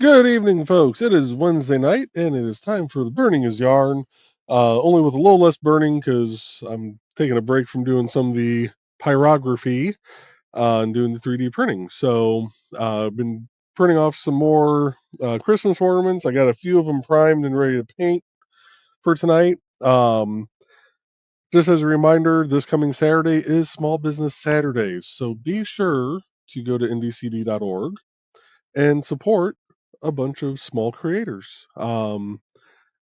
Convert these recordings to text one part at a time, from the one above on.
Good evening, folks. It is Wednesday night, and it is time for the Burning is Yarn. Only with a little less burning because I'm taking a break from doing some of the pyrography and doing the 3D printing. So I've been printing off some more Christmas ornaments. I got a few of them primed and ready to paint for tonight. Just as a reminder, this coming Saturday is Small Business Saturday, so be sure to go to ndcd.org and support a bunch of small creators. Go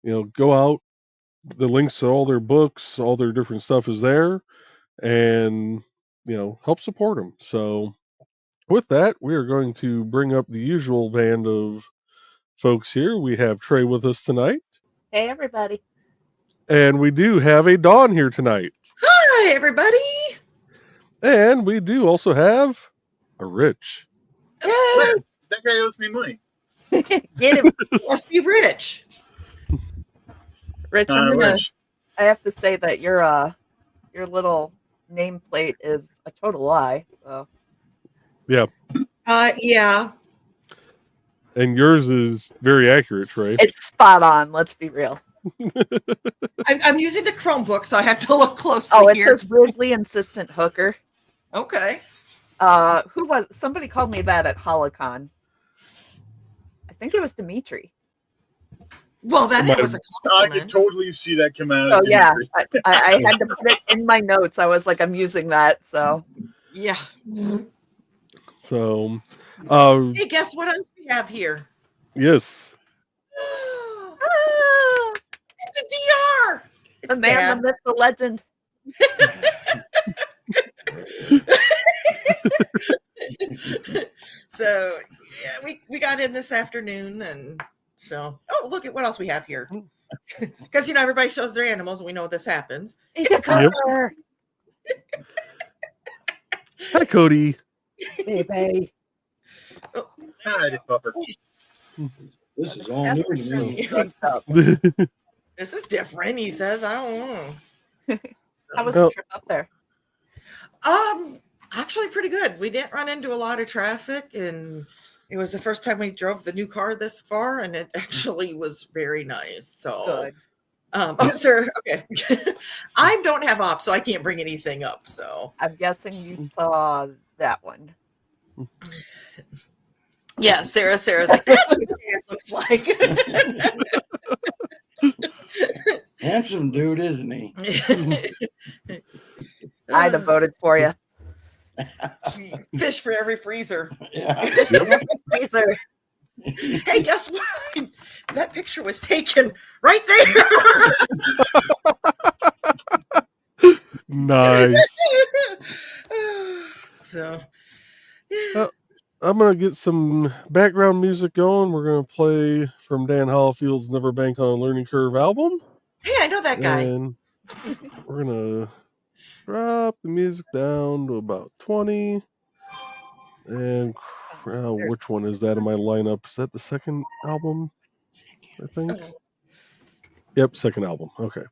out. The links to all their books, all their different stuff is there, and help support them. So, with that, we are going to bring up the usual band of folks here. We have Trey with us tonight, Hey, everybody. and we do have a Dawn here tonight, Hi, everybody. and we do also have a Rich. Yeah, that guy owes me money. Get him. Must be rich. Rich, Rich. I have to say that your little nameplate is a total lie. So Yeah, Yeah. and yours is very accurate, Trey. it's spot on. Let's be real. I'm using the Chromebook, so I have to look closely Oh, it here. says weirdly insistent hooker. Okay. Somebody called me that at Holocon. I think it was Dimitri. Well, that was a I compliment. could totally see that come out. So yeah, I had to put it in my notes. I was like, I'm using that. So Yeah. So, Hey, guess what else we have here? yes. It's a DR. the man, the myth, the legend. So yeah, we got in this afternoon, and so look at what else we have here. Because everybody shows their animals, and we know this happens. It's a cover. Hi, Cody. Baby. Hi, Pupper. This is all new to me. This is different, he says. I don't know. How was the trip up there? Actually pretty good. We didn't run into a lot of traffic, and it was the first time we drove the new car this far, and it actually was very nice. So Good. sir, okay. I don't have ops, so I can't bring anything up. So I'm guessing you saw that one. yeah, Sarah's like, that's what it looks like. Handsome dude, isn't he? I'd have voted for you. Fish for every freezer. Yeah. Freezer. Hey, guess what? That picture was taken right there. Nice. So, yeah. I'm going to get some background music going. We're going to play from Dan Hollifield's Never Bank on a Learning Curve album. Hey, I know that guy. And we're going to drop the music down to about 20. And which one is that in my lineup? Is that the second album, I think? Yep, second album. Okay.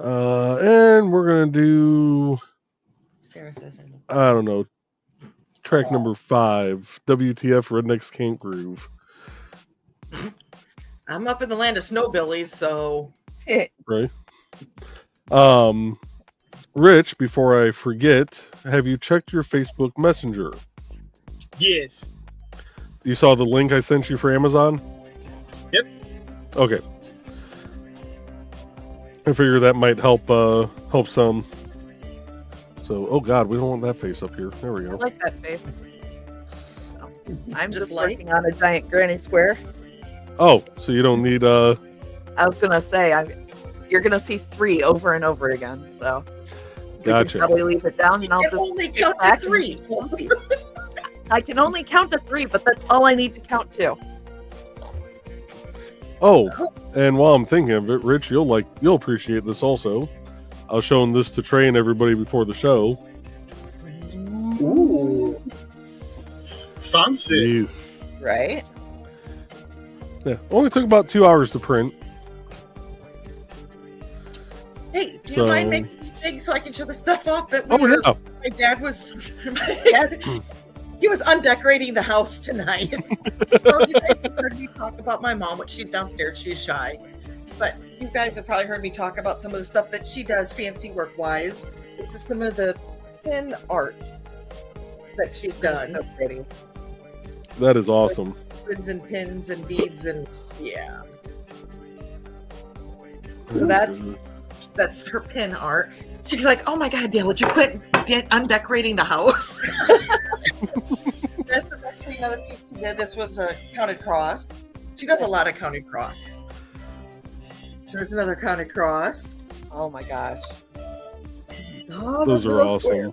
And we're going to do, Sarah says I don't know, track number 5, WTF Rednecks Can't Groove. I'm up in the land of snowbillies, so Right. Rich, before I forget, have you checked your Facebook Messenger? Yes. You saw the link I sent you for Amazon? Yep. Okay. I figure that might help some. So, oh god, we don't want that face up here. There we I go. like that face. So, I'm Just just like- working on a giant granny square. Oh, so you don't need I was gonna say you're gonna see 3 over and over again. So we can Gotcha. probably leave it down, you and I'll can just only get count to back 3. I can only count to 3, but that's all I need to count to. Oh, and while I'm thinking of it, Rich, you'll appreciate this also. I was showing this to Trey and everybody before the show. Ooh. Fancy. Jeez. Right? Yeah, only took about 2 hours to print. Hey, do you So- mind making me big so I can show the stuff off that Oh yeah. my dad was? He was undecorating the house tonight. So you guys have heard me talk about my mom, which she's downstairs. She's shy. But you guys have probably heard me talk about some of the stuff that she does fancy work-wise. This is some of the pin art that she's done. So pretty. That is awesome. Ribbons and pins and beads and yeah. So that's her pin art. She's like, "Oh my God, Dale, would you quit undecorating the house?" This is actually another piece she did. This was a counted cross. She does a lot of counted cross. There's another counted cross. Oh my gosh. Oh, Those are awesome.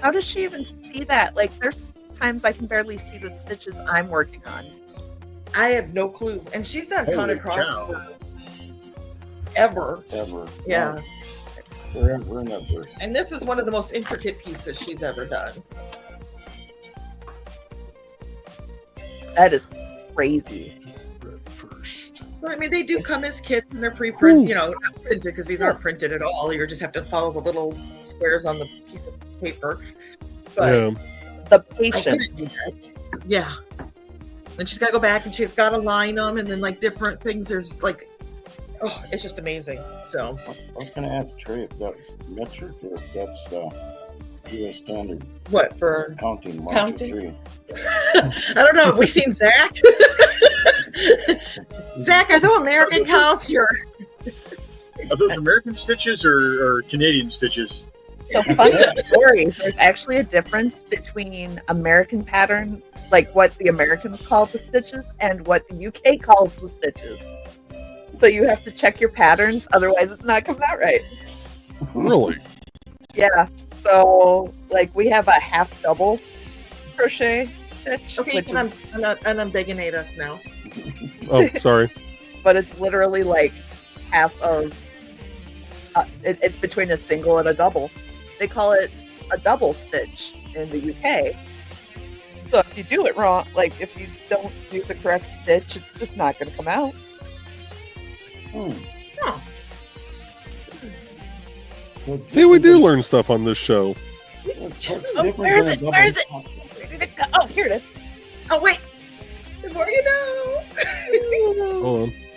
How does she even see that? Like, there's times I can barely see the stitches I'm working on. I have no clue. And she's done Holy counted cross cow. for ever. Ever. Yeah. Forever and ever. And this is one of the most intricate pieces she's ever done. That is crazy. First. So, I mean, they do come as kits and they're pre-printed, you know, not printed because these aren't printed at all. You just have to follow the little squares on the piece of paper. But Yeah. The I patience. couldn't do that. Yeah. Then she's got to go back and she's got to line them and then like different things. There's like, oh, it's just amazing. So I was going to ask Trey if that's metric or if that's U.S. standard what for? counting. 1, Counting? 2, 3. I don't know. Have we seen Zach? Zach, are those American counts? You're Are those American stitches or Canadian stitches? So fun story. There's actually a difference between American patterns, like what the Americans call the stitches, and what the UK calls the stitches. So you have to check your patterns, otherwise it's not coming out right. Really? Yeah. So like we have a half double crochet stitch, okay. which And is, I'm begging at us now. Oh, sorry. but it's literally like half of. It's between a single and a double. They call it a double stitch in the UK. So if you do it wrong, like if you don't do the correct stitch, it's just not going to come out. Hmm. Oh, So it's See, we different do than- learn stuff on this show. It's Oh, different where is than a it? double Where is it? count. Where did it go? Oh, here it is. oh wait. The more you know.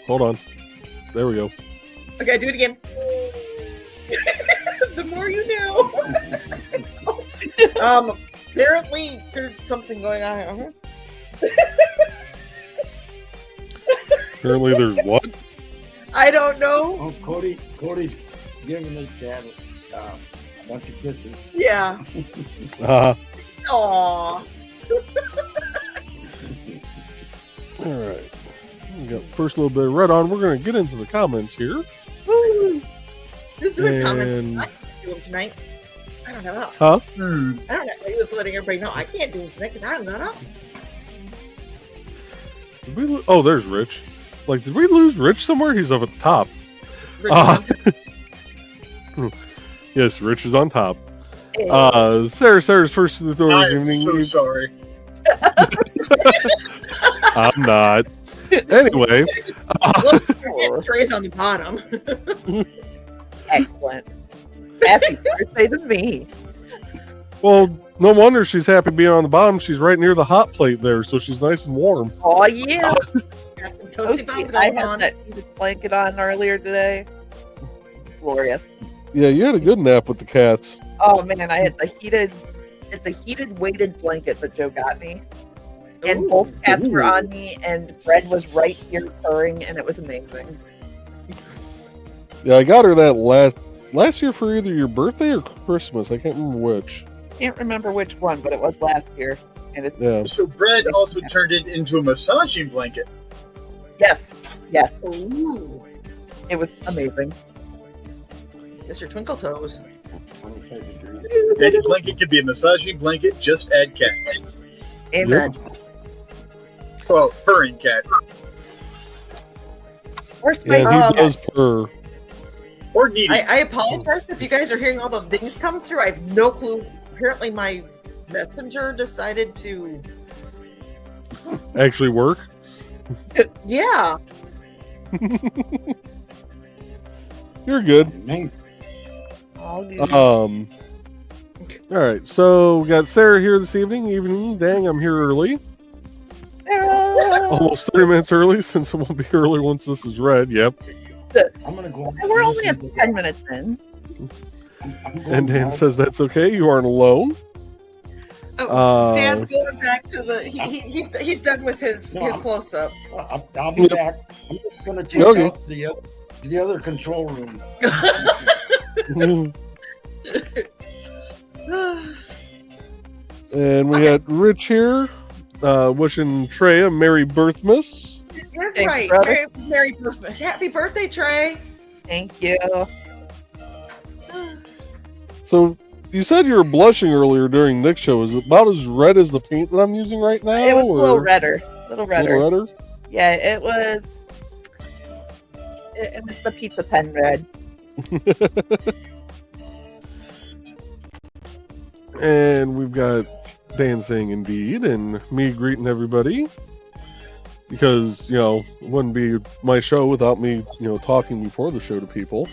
Hold on. There we go. Okay, do it again. The more you know. Apparently there's something going on here. Apparently, there's what? I don't know. Oh, Cody's giving his dad a bunch of kisses. Yeah. Uh, Aw. all right. We got the first little bit of red on. We're going to get into the comments here. Woo. Who's doing comments And- tonight? I can't do them tonight. I don't have else. Huh? I don't know. I was letting everybody know I can't do them tonight because I haven't got else. Did we oh, there's Rich. Like, did we lose Rich somewhere? He's up at the top. Yes, Rich is on top. Sarah's first to the door I this am evening. so sorry. I'm not. Anyway, Trey's on the bottom. Excellent. Happy birthday to me. well, no wonder she's happy being on the bottom. She's right near the hot plate there, so she's nice and warm. Oh, yeah. Got some toasty buns I going had on. that heated blanket on earlier today. Glorious. Yeah, you had a good nap with the cats. Oh, man, I had it's a heated weighted blanket that Joe got me. And Ooh. both cats were on me, and Fred was right here purring, and it was amazing. Yeah, I got her that last year for either your birthday or Christmas. I can't remember which. Can't remember which one, but it was last year. And it's Yeah. So Brad also turned it into a massaging blanket. yes. Ooh. It was amazing. Mr. Twinkle Toes. 25 degrees. Any blanket could be a massaging blanket, just add cat. Amen. Well, purring cat. Or Yeah, spicy. he does purr. Or needy. I apologize if you guys are hearing all those dings come through. I have no clue. Apparently, my messenger decided to. Actually work. Yeah. You're good. Amazing. All good. All right, so we got Sarah here this evening. Dang, I'm here early. Sarah! Almost 30 minutes early, since it won't be early once this is read. Yep. I'm gonna go. And we're only at 10 minutes in. I'm going And Dan now. says that's okay. You aren't alone. Oh, Dan's going back to the. He's done with his No, close up. I'll be Yep. back. I'm just gonna check Okay. out the other control room. And we got Rich here, wishing Trey a Merry Birthmas. That's Thanks, right. brother. Merry birthday! Happy birthday, Trey. Thank you. So you said you were blushing earlier during Nick's show. Is it about as red as the paint that I'm using right now? It was a little or redder. Little a redder. little redder? Yeah, it was. It was the pizza pen red. And we've got Dan saying indeed, and me greeting everybody. Because, it wouldn't be my show without me, talking before the show to people.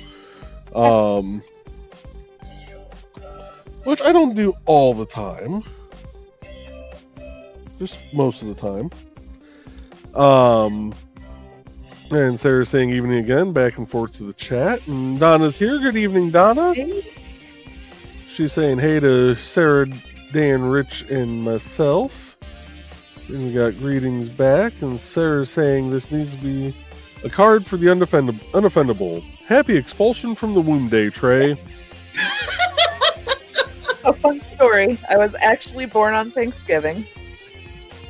Which I don't do all the time. Just most of the time. And Sarah's saying evening again, back and forth to the chat. And Donna's here. Good evening, Donna. She's saying hey to Sarah, Dan, Rich, and myself. And we got greetings back. And Sarah's saying this needs to be a card for the unoffendable. Happy expulsion from the womb day, Trey. A fun story. I was actually born on Thanksgiving.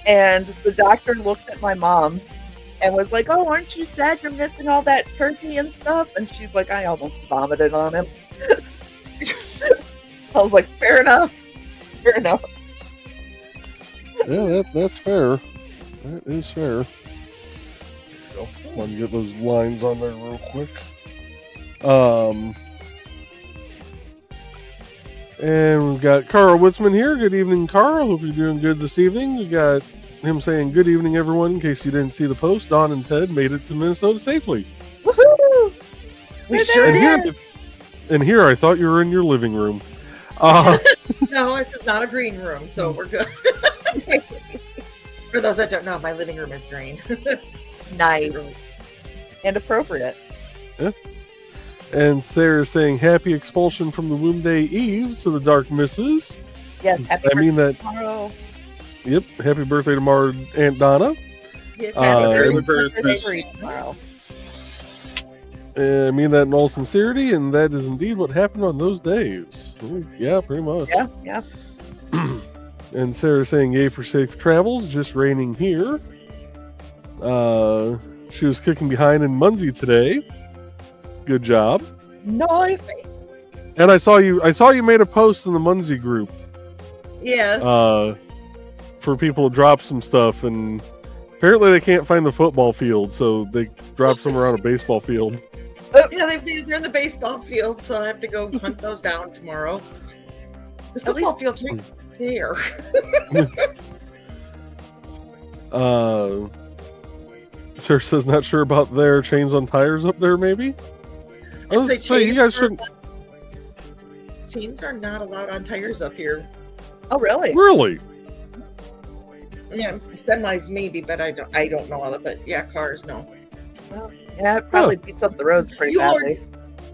And the doctor looked at my mom and was like, "Oh, aren't you sad you're missing all that turkey and stuff?" And she's like, "I almost vomited on him." I was like, fair enough. Fair enough. Yeah, that's fair. That is fair. There you go. Want to get those lines on there real quick. And we've got Carl Witzman here. Good evening, Carl. Hope you're doing good this evening. We got him saying good evening, everyone. In case you didn't see the post, Don and Ted made it to Minnesota safely. Woohoo! We sure did. And here, I thought you were in your living room. No, this is not a green room, so we're good. For those that don't know, my living room is green. Nice. And appropriate. And Sarah's saying happy expulsion from the womb day eve, so the dark misses. Yes, happy I mean birthday that. tomorrow. Yep. Happy birthday tomorrow, Aunt Donna. Yes, Merry Birthday birthday. tomorrow. I mean that in all sincerity, and that is indeed what happened on those days. Yeah, pretty much. Yeah. And Sarah saying yay for safe travels, just raining here. She was kicking behind in Muncie today. Good job. Nice. And I saw you made a post in the Muncie group Yes. for people to drop some stuff, and apparently they can't find the football field, so they dropped some around a baseball field. Yeah, they're in the baseball field, so I have to go hunt those down tomorrow. The football field's right there. Sarah says not sure about their chains on tires up there, maybe? I was They gonna say, you guys shouldn't. Chains are not allowed on tires up here. Oh, really? Really? Yeah, semis maybe, but I don't know all of it. Yeah, cars no. Well, yeah, it probably beats up the roads pretty You badly.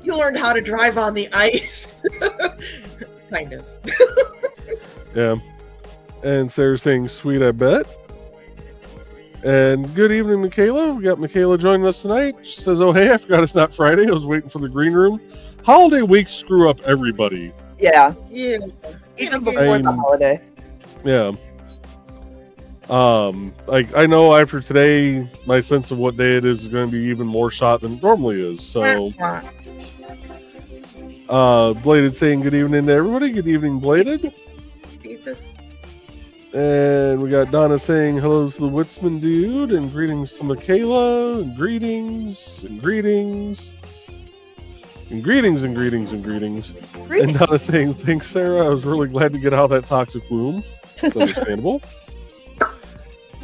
You learned how to drive on the ice. Kind of. Yeah. And Sarah's saying, sweet, I bet. And good evening, Michaela. We got Michaela joining us tonight. She says, oh, hey, I forgot it's not Friday. I was waiting for the green room. Holiday weeks screw up everybody. Yeah, Yeah. even Yeah, before the holiday. Yeah. I know after today, my sense of what day it is going to be even more shot than it normally is. So, Bladed saying good evening to everybody. Good evening, Bladed. Jesus. And we got Donna saying hello to the Witzman dude, and greetings to Michaela, and greetings, and greetings, and greetings, and greetings, and greetings. And Donna saying, thanks, Sarah. I was really glad to get out of that toxic womb. It's understandable.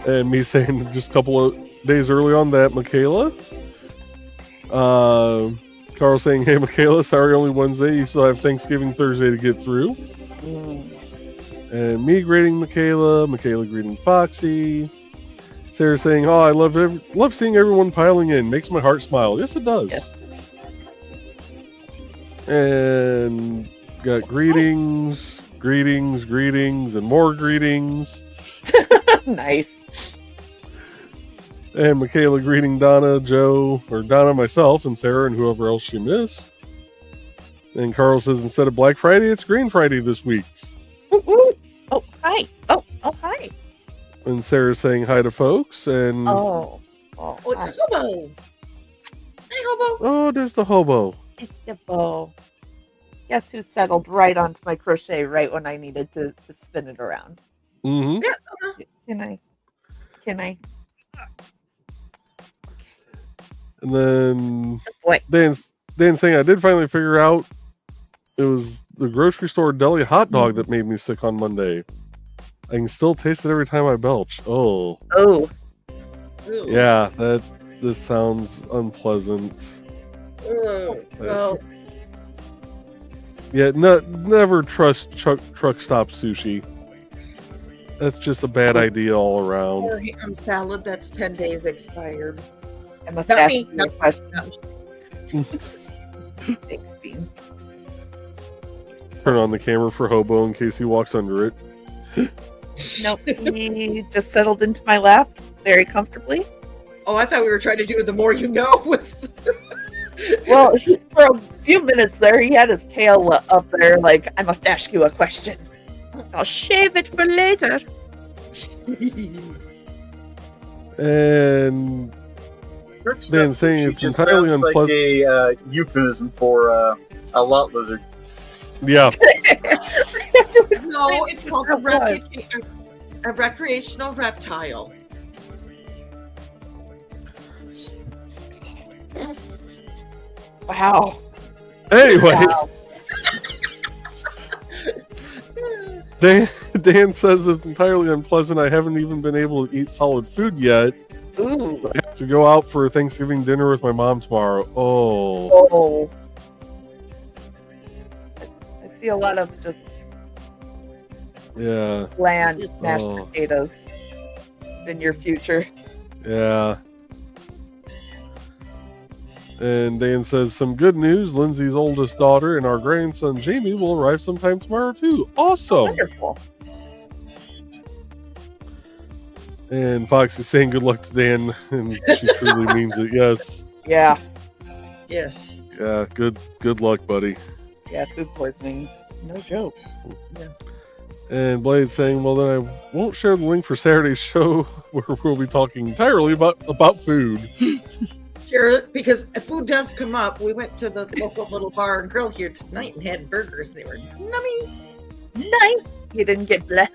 And me saying just a couple of days early on that, Michaela. Carl saying, hey, Michaela, sorry, only Wednesday. You still have Thanksgiving Thursday to get through. And me greeting Michaela, Michaela greeting Foxy. Sarah saying, "Oh, I love seeing everyone piling in. Makes my heart smile." Yes, it does. Yes. And got greetings, and more greetings. Nice. And Michaela greeting Donna, Joe, or Donna, myself, and Sarah, and whoever else she missed. And Carl says, instead of Black Friday, it's Green Friday this week. Woo, woo. Oh, hi. Oh, hi. And Sarah's saying hi to folks. And Oh, Oh, hi. it's a hobo. Hey, hobo. oh, there's the hobo. It's the bow. Guess who settled right onto my crochet right when I needed to spin it around? Mm-hmm. Can I? And then Boy. Dan saying, I did finally figure out it was the grocery store deli hot dog that made me sick on Monday. I can still taste it every time I belch. Oh. Oh, Ooh. Yeah, this sounds unpleasant. Ooh. Well, Yeah, never trust truck stop sushi. That's just a bad idea all around. or ham salad that's 10 days expired. I must Not ask me, you a question. not me. Thanks, Bean. Turn on the camera for hobo in case he walks under it. Nope, he just settled into my lap very comfortably. Oh, I thought we were trying to do the more you know with. Well, for a few minutes there, he had his tail up there, like, I must ask you a question. I'll shave it for later. And Dan saying it's entirely sounds like unpleasant. a euphemism for a lot lizard. Yeah, No, it's called a recreational reptile. Wow. anyway, Wow. Dan says it's entirely unpleasant. I haven't even been able to eat solid food yet. Ooh. I have to go out for Thanksgiving dinner with my mom tomorrow. Oh. Oh. I see a lot of just Yeah. bland mashed Oh. potatoes in your future. Yeah. And Dan says, some good news. Lindsay's oldest daughter and our grandson Jamie will arrive sometime tomorrow too. Awesome. Wonderful. And Foxy's saying good luck to Dan, and she truly means it. Yes. Yeah. Yes. Yeah, good luck, buddy. Yeah, food poisoning's no joke. And Blade's saying, well, then I won't share the link for Saturday's show where we'll be talking entirely about food. Sure, because if food does come up, we went to the local little bar and grill here tonight and had burgers. They were nummy. Nice. You didn't get blessed.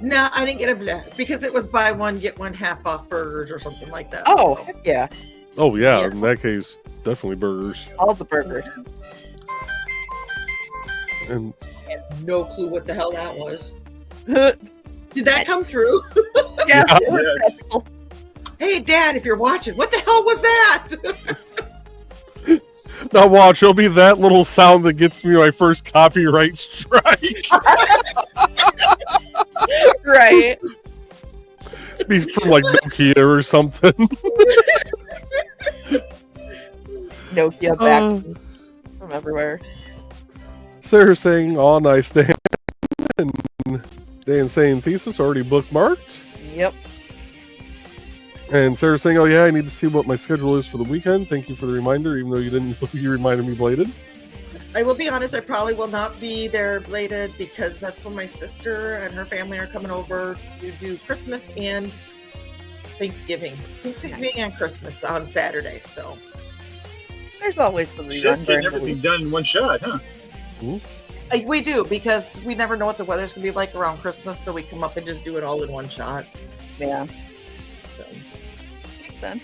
No, I didn't get a bleh because it was buy one, get one half off burgers or something like that. Oh, So, heck yeah. Oh, yeah, Yeah. in that case, definitely burgers. All the burgers. And I had no clue what the hell that was. Yeah. Did that come through? It was Yes. pretzel. Hey, Dad, if you're watching, what the hell was that? now watch, it'll be that little sound that gets me my first copyright strike. Right. He's from like Nokia or something. Nokia back from everywhere. Sarah's saying, "Oh, nice, Dan." And Dan saying, "Thesis already bookmarked." Yep. And Sarah's saying, "Oh yeah, I need to see what my schedule is for the weekend. Thank you for the reminder, even though you didn't. You reminded me, Bladed." I will be honest, I probably will not be there bladed because that's when my sister and her family are coming over to do Christmas and Thanksgiving. Thanksgiving and Christmas on Saturday, so. There's always the Shit, rerun getting during the everything week. done in one shot, huh? We do, because we never know what the weather's going to be like around Christmas, so we come up and just do it all in one shot. Yeah. So. Makes sense.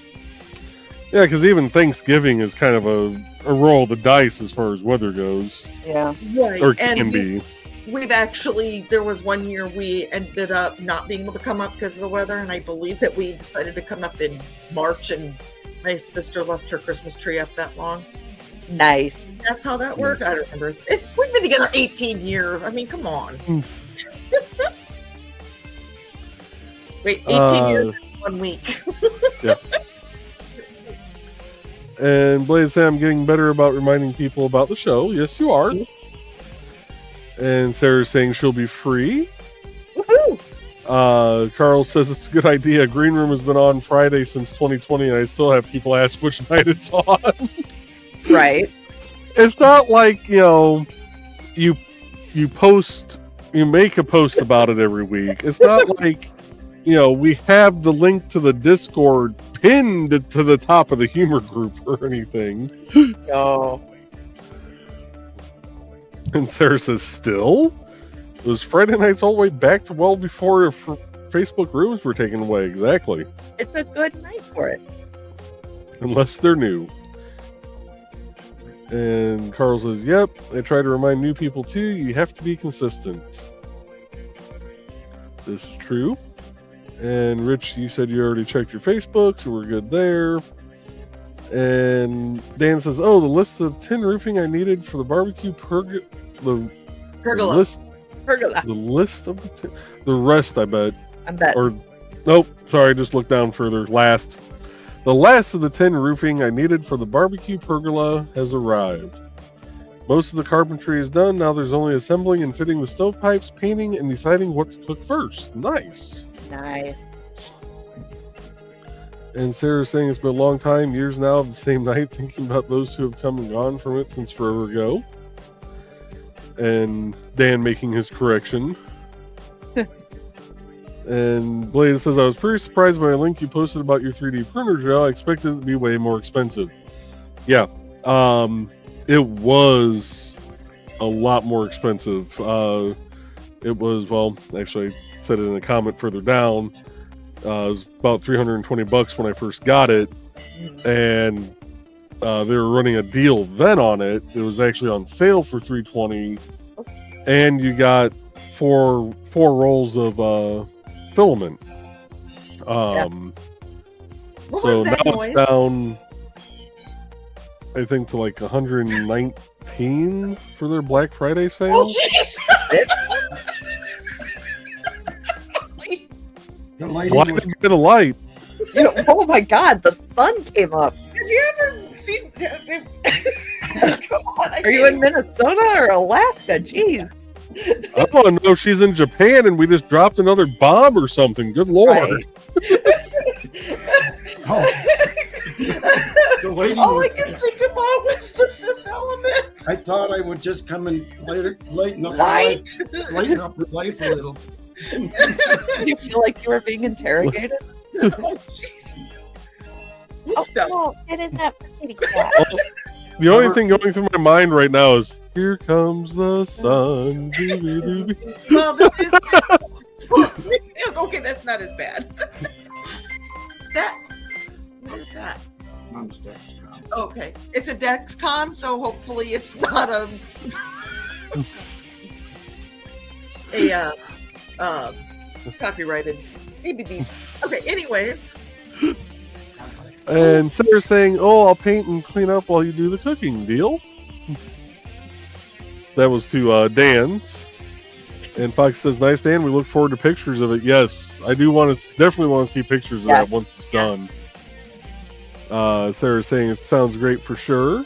Yeah, because even Thanksgiving is kind of a roll of the dice as far as weather goes, Yeah. Right. or and can be. We've actually, there was one year we ended up not being able to come up because of the weather, and I believe that we decided to come up in March, and my sister left her Christmas tree up that long. Nice. That's how that worked. I don't remember. We've been together 18 years. I mean, come on. Wait, 18 years in 1 week. Yep. And Blaze said, I'm getting better about reminding people about the show. Yes, you are. And Sarah's saying she'll be free. Woohoo! Carl says it's a good idea. Green Room has been on Friday since 2020, and I still have people ask which night it's on. Right. It's not like, you post, you make a post about it every week. It's not like, we have the link to the Discord pinned to the top of the humor group or anything. Oh. And Sarah says, still? It was Friday nights all the way back to well before Facebook rooms were taken away. Exactly. It's a good night for it. Unless they're new. And Carl says, yep, I try to remind new people too, you have to be consistent. This is true. And Rich, you said you already checked your Facebook, so we're good there. And Dan says, oh, the list of tin roofing I needed for the barbecue pergola. Pergola. The list of the tin. The rest, I bet. I bet. Or, nope, sorry, just look down further. Last. The last of the tin roofing I needed for the barbecue pergola has arrived. Most of the carpentry is done. Now there's only assembling and fitting the stovepipes, painting, and deciding what to cook first. Nice. Nice. And Sarah's saying it's been a long time, years now of the same night, thinking about those who have come and gone from it since forever ago. And Dan making his correction. And Blaze says, I was pretty surprised by a link you posted about your 3D printer, Joe. I expected it to be way more expensive. Yeah. It was a lot more expensive. It was, well, actually, I said it in a comment further down. It was about $320 when I first got it. And they were running a deal then on it. It was actually on sale for $320. And you got four rolls of filament. What So was that now noise? it's down, I think, to like $119 for their Black Friday sale. Oh, jeez! The Why lighting was did you get a light? Oh my God, the sun came up. Have you ever seen? Come on, Are you in Minnesota or Alaska? Jeez. I want to know if she's in Japan and we just dropped another bomb or something. Good lord. Right. the lighting All I was, could think about was the Fifth Element. I thought I would just come and lighten up Light. lighten up her life a little. Did you feel like you were being interrogated? Oh, jeez. Oh, No. no, it is not for kitty cat. The only thing going through my mind right now is, here comes the sun. Dooby-dooby. Well, that is. Okay, that's not as bad. What is that? Mom's desk. Okay, it's a Dexcom, so hopefully it's not a copyrighted ABB. Okay, anyways. And Sarah's saying, oh, I'll paint and clean up while you do the cooking. Deal? That was to Dan. And Fox says, nice, Dan. We look forward to pictures of it. Yes, I do definitely want to see pictures of that once it's done. Sarah's saying it sounds great for sure.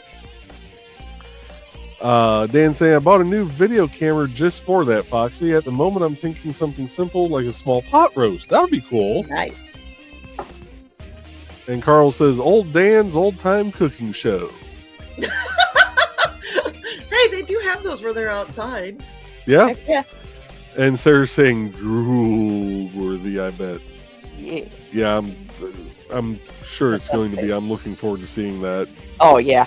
Dan saying, I bought a new video camera just for that, Foxy. At the moment, I'm thinking something simple like a small pot roast. That would be cool. Nice. And Carl says, old Dan's old-time cooking show. Hey, they do have those where they're outside. Yeah? Heck yeah. And Sarah's saying, drool-worthy, I bet. Yeah. Yeah, I'm sure it's going to be. I'm looking forward to seeing that. Oh, yeah.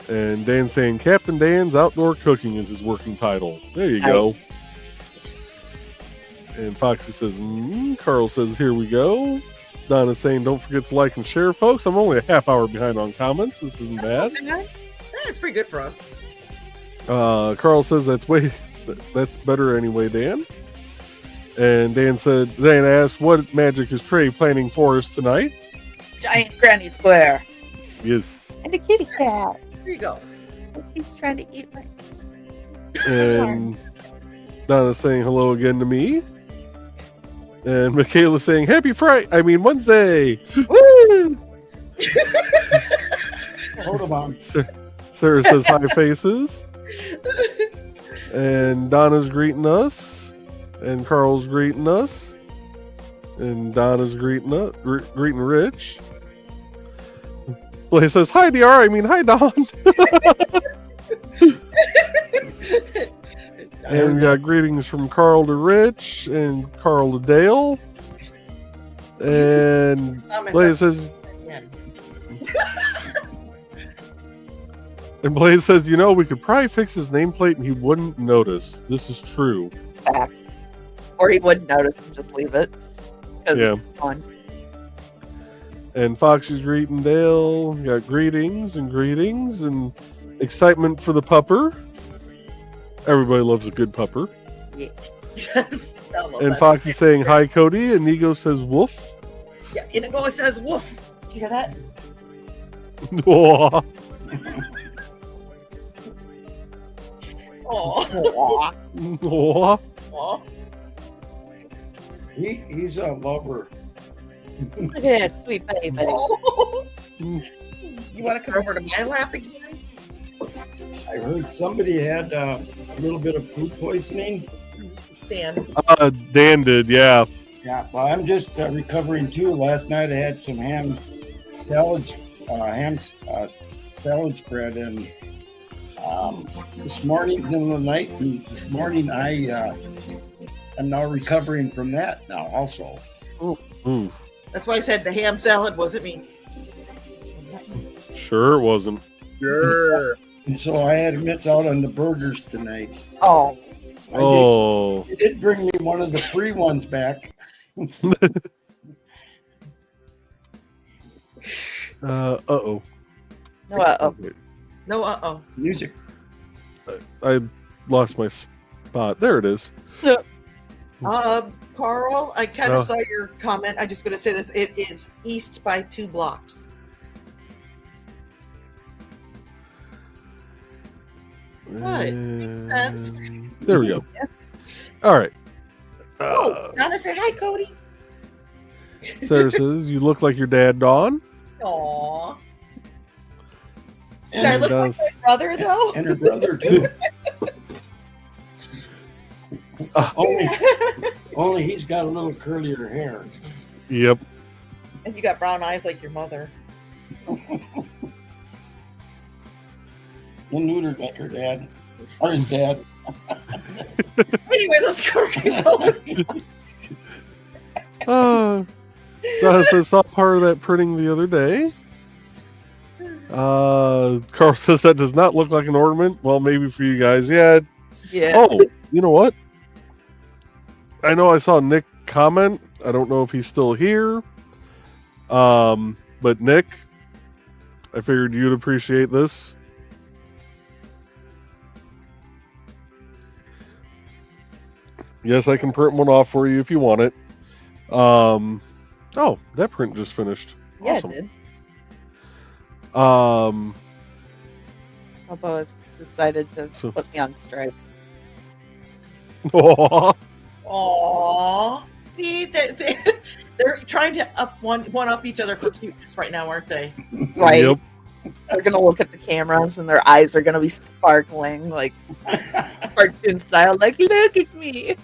And Dan's saying, Captain Dan's Outdoor Cooking is his working title. There you go. And Foxy says, Carl says, here we go. Donna's saying, don't forget to like and share, folks. I'm only a half hour behind on comments. This isn't bad. It's pretty good for us. Carl says, that's better anyway, Dan. And Dan asked, what magic is Trey planning for us tonight? Giant granny square. Yes. And a kitty cat. Here you go. He's trying to eat my. And Donna's saying hello again to me. And Michaela's saying Happy Friday. I mean Wednesday. Woo! Hold on. Sarah says hi faces. And Donna's greeting us. And Carl's greeting us. And Donna's greeting Rich. Blaze says hi DR. I mean hi Don. And we got greetings from Carl to Rich and Carl to Dale. And Blaze says, you know, we could probably fix his nameplate and he wouldn't notice. This is true. Facts. Or he wouldn't notice and just leave it. Yeah. It's fun. And Foxy's greeting Dale. We got greetings and excitement for the pupper. Everybody loves a good pupper. Yes. I love And that. Foxy's saying hi Cody, and Nigo says woof. Yeah, Inigo says woof. Did you hear that? Aw. Oh. Aw. Aw. He's a lover. Look at that sweet baby. Oh. You want to come over to my lap again? I heard somebody had a little bit of food poisoning. Dan. Dan did, yeah. Yeah, well, I'm just recovering too. Last night I had some ham salad spread, and this morning, in the night, and this morning I'm now recovering from that now also. Ooh, That's why I said the ham salad wasn't me. sure it wasn't. Sure. And so I had to miss out on the burgers tonight. Oh, I did bring me one of the free ones back. Uh-oh. no, uh-oh. No, uh-oh. Music. I lost my spot. There it is. Carl, I kind of Oh. saw your comment. I'm just going to say this. It is east by 2 blocks. What? Makes sense. There we go. All right. Oh, Donna said hi, Cody. Sarah says, you look like your dad, Dawn. Aww. And Did I look like my brother, though? And her brother too. Only he's got a little curlier hair. Yep. And you got brown eyes like your mother. And neutered like her dad. Or his dad. Anyways, let's go. Donna says, saw part of that printing the other day. Carl says that does not look like an ornament. Well, maybe for you guys. Yeah. Yeah. Oh, you know what? I know I saw Nick comment. I don't know if he's still here. But Nick, I figured you'd appreciate this. Yes, I can print one off for you if you want it. Oh, that print just finished. Yeah, Awesome. it did. Um, Bobo has decided to So- put me on strike. aw. Aww. See, they're trying to one up each other for cuteness right now, aren't they? Right. Yep. They're gonna look at the cameras and their eyes are gonna be sparkling like cartoon style, like look at me.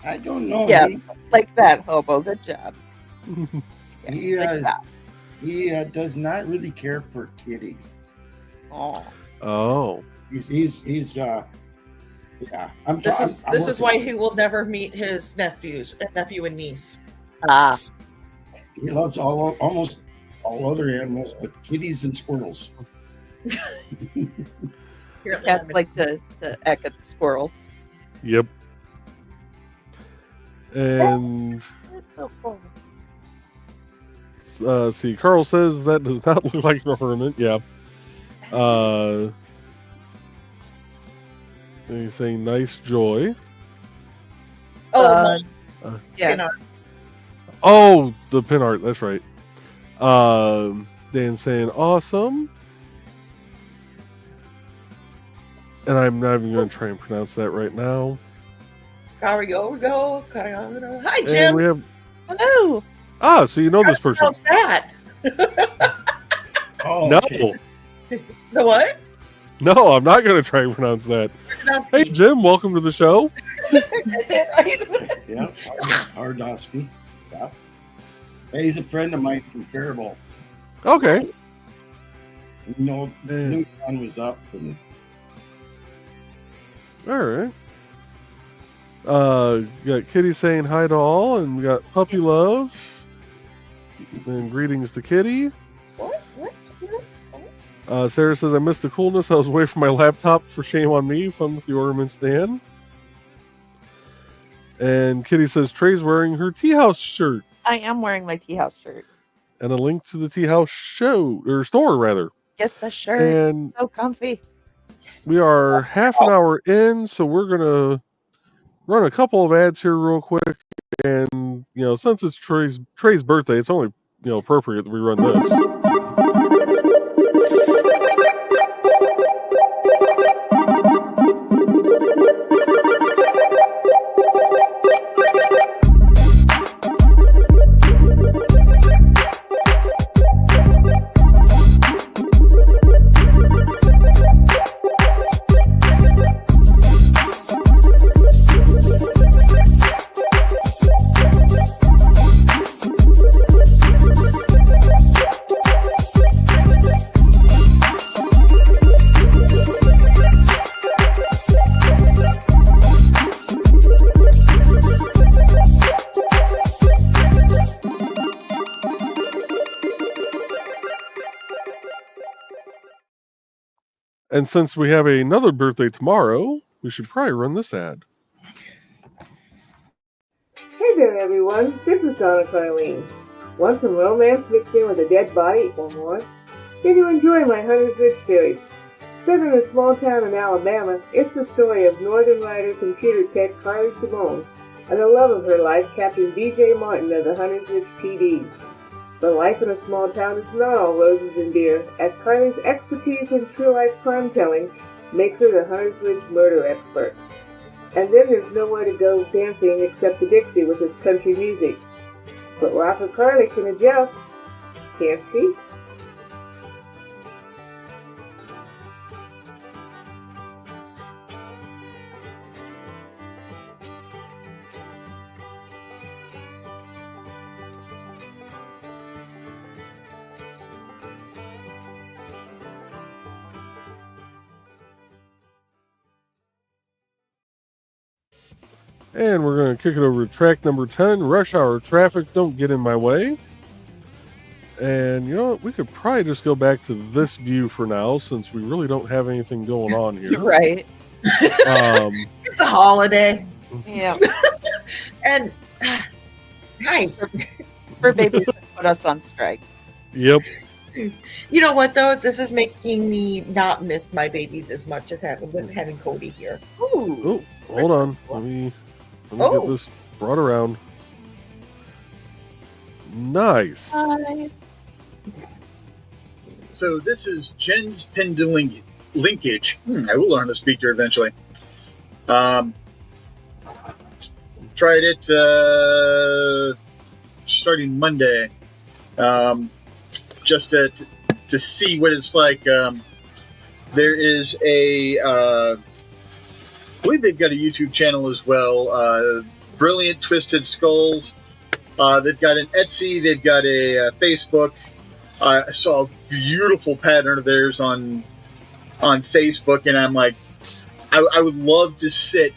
I don't know. Yeah. Like that, Hobo. Good job. He, Like that. he does not really care for kitties. Aw. Oh. He's yeah. This is working why on it. he will never meet his nephew and niece. Ah. He loves almost all other animals, but kitties and squirrels. Apparently, Cats like to eck at the squirrels. Yep. And It's so cool. see, Carl says that does not look like an ornament. Yeah. And he's saying nice joy. Oh, Uh, nice. Yeah. You know, Oh, the pin art. That's right. Dan saying awesome. And I'm not even going to try and pronounce that right now. Cariogo. Hi, And Jim. we have Hello. so you know this person? How's that? Oh, No, okay. The what? no, I'm not going to try and pronounce that. Hey, Jim, welcome to the show. Is it right? Yeah, Ardosky. Yeah. Hey, he's a friend of mine from Faribault. Okay. You know, Yeah. New Dawn was up, and All right. You got Kitty saying hi to all, and we got Puppy Love. And greetings to Kitty. What? Sarah says, I missed the coolness. I was away from my laptop for shame on me. Fun with the ornament stand. And Kitty says, Trey's wearing her Tea House shirt. I am wearing my tea house shirt. And a link to the Tea House show, or store rather. Get the shirt. And So comfy. we are half an hour in, so we're going to run a couple of ads here real quick. And, since it's Trey's birthday, it's only, appropriate that we run this. And since we have another birthday tomorrow, we should probably run this ad. Hey there, everyone. This is Donna Carlene. Want some romance mixed in with a dead body or more? Then you enjoy my Hunter's Ridge series. Set in a small town in Alabama, it's the story of Northern Rider computer tech Carly Simone and the love of her life, Captain B.J. Martin of the Hunter's Ridge PD. But life in a small town is not all roses and beer, as Carly's expertise in true-life crime telling makes her the Hunter's Ridge murder expert. And then there's nowhere to go dancing except the Dixie with its country music. But Rocker Carly can adjust, can't she? And we're going to kick it over to track number 10, Rush Hour Traffic, Don't Get in My Way. And you know what? We could probably just go back to this view for now, since we really don't have anything going on here. Right. It's a holiday. Yeah. And nice. For babies that put us on strike. Yep. You know what though? This is making me not miss my babies as much as having Cody here. Oh, hold on. Let me get this brought around. Nice. Hi. So this is Jen's pendulum linkage. I will learn to speak to her eventually. Tried it starting Monday, just to see what it's like. There is I believe they've got a YouTube channel as well. Brilliant Twisted Skulls. They've got an Etsy. They've got a Facebook. I saw a beautiful pattern of theirs on Facebook, and I'm like, I would love to sit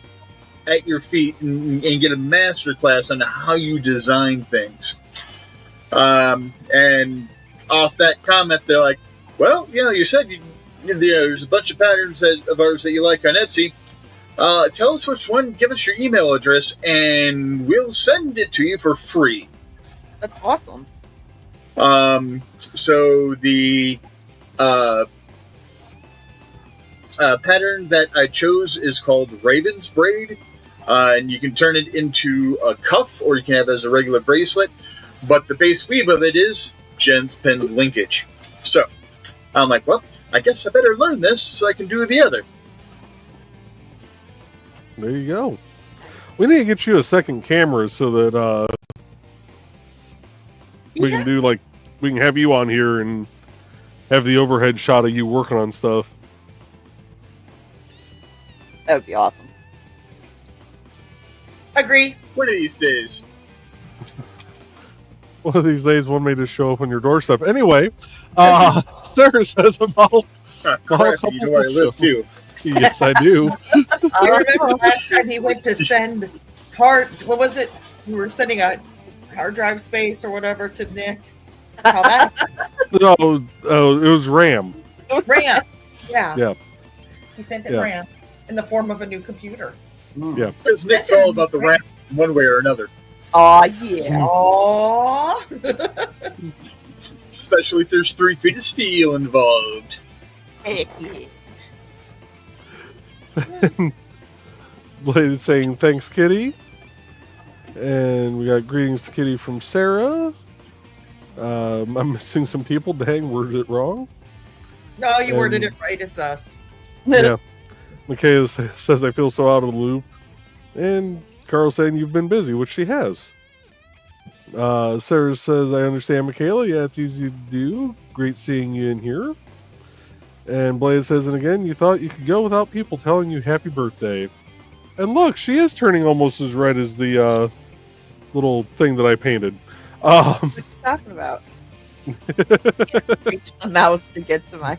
at your feet and get a master class on how you design things. And off that comment, they're like, well, you said there's a bunch of patterns of ours that you like on Etsy. Tell us which one, give us your email address, and we'll send it to you for free. That's awesome. So the pattern that I chose is called Raven's Braid, and you can turn it into a cuff, or you can have it as a regular bracelet, but the base weave of it is Jen's pinned linkage. So I'm like, well, I guess I better learn this so I can do the other. There you go. We need to get you a second camera so that we can do like we can have you on here and have the overhead shot of you working on stuff. That would be awesome. Agree. One of these days. One of these days, one may just show up on your doorstep. Anyway, Sarah says about Crap, you know where I live too. Yes, I do. I remember last time he went to send what was it? We were sending a hard drive space or whatever to Nick. How that No, it was RAM. RAM. Yeah. Yeah. He sent it Yeah. RAM in the form of a new computer. Yeah. Because Nick's all about the ramp one way or another. Aw, yeah. Oh. Especially if there's 3 feet of steel involved. Heck yeah. Blade is saying thanks, Kitty. And we got greetings to Kitty from Sarah. I'm missing some people. Dang, worded it wrong. No, you worded it right. It's us. Yeah. Michaela says I feel so out of the loop. And Carl saying you've been busy, which she has. Sarah says I understand, Michaela. Yeah, it's easy to do. Great seeing you in here. And Blaze says, and again, you thought you could go without people telling you happy birthday. And look, she is turning almost as red as the little thing that I painted. What are you talking about? Reach the mouse to get to my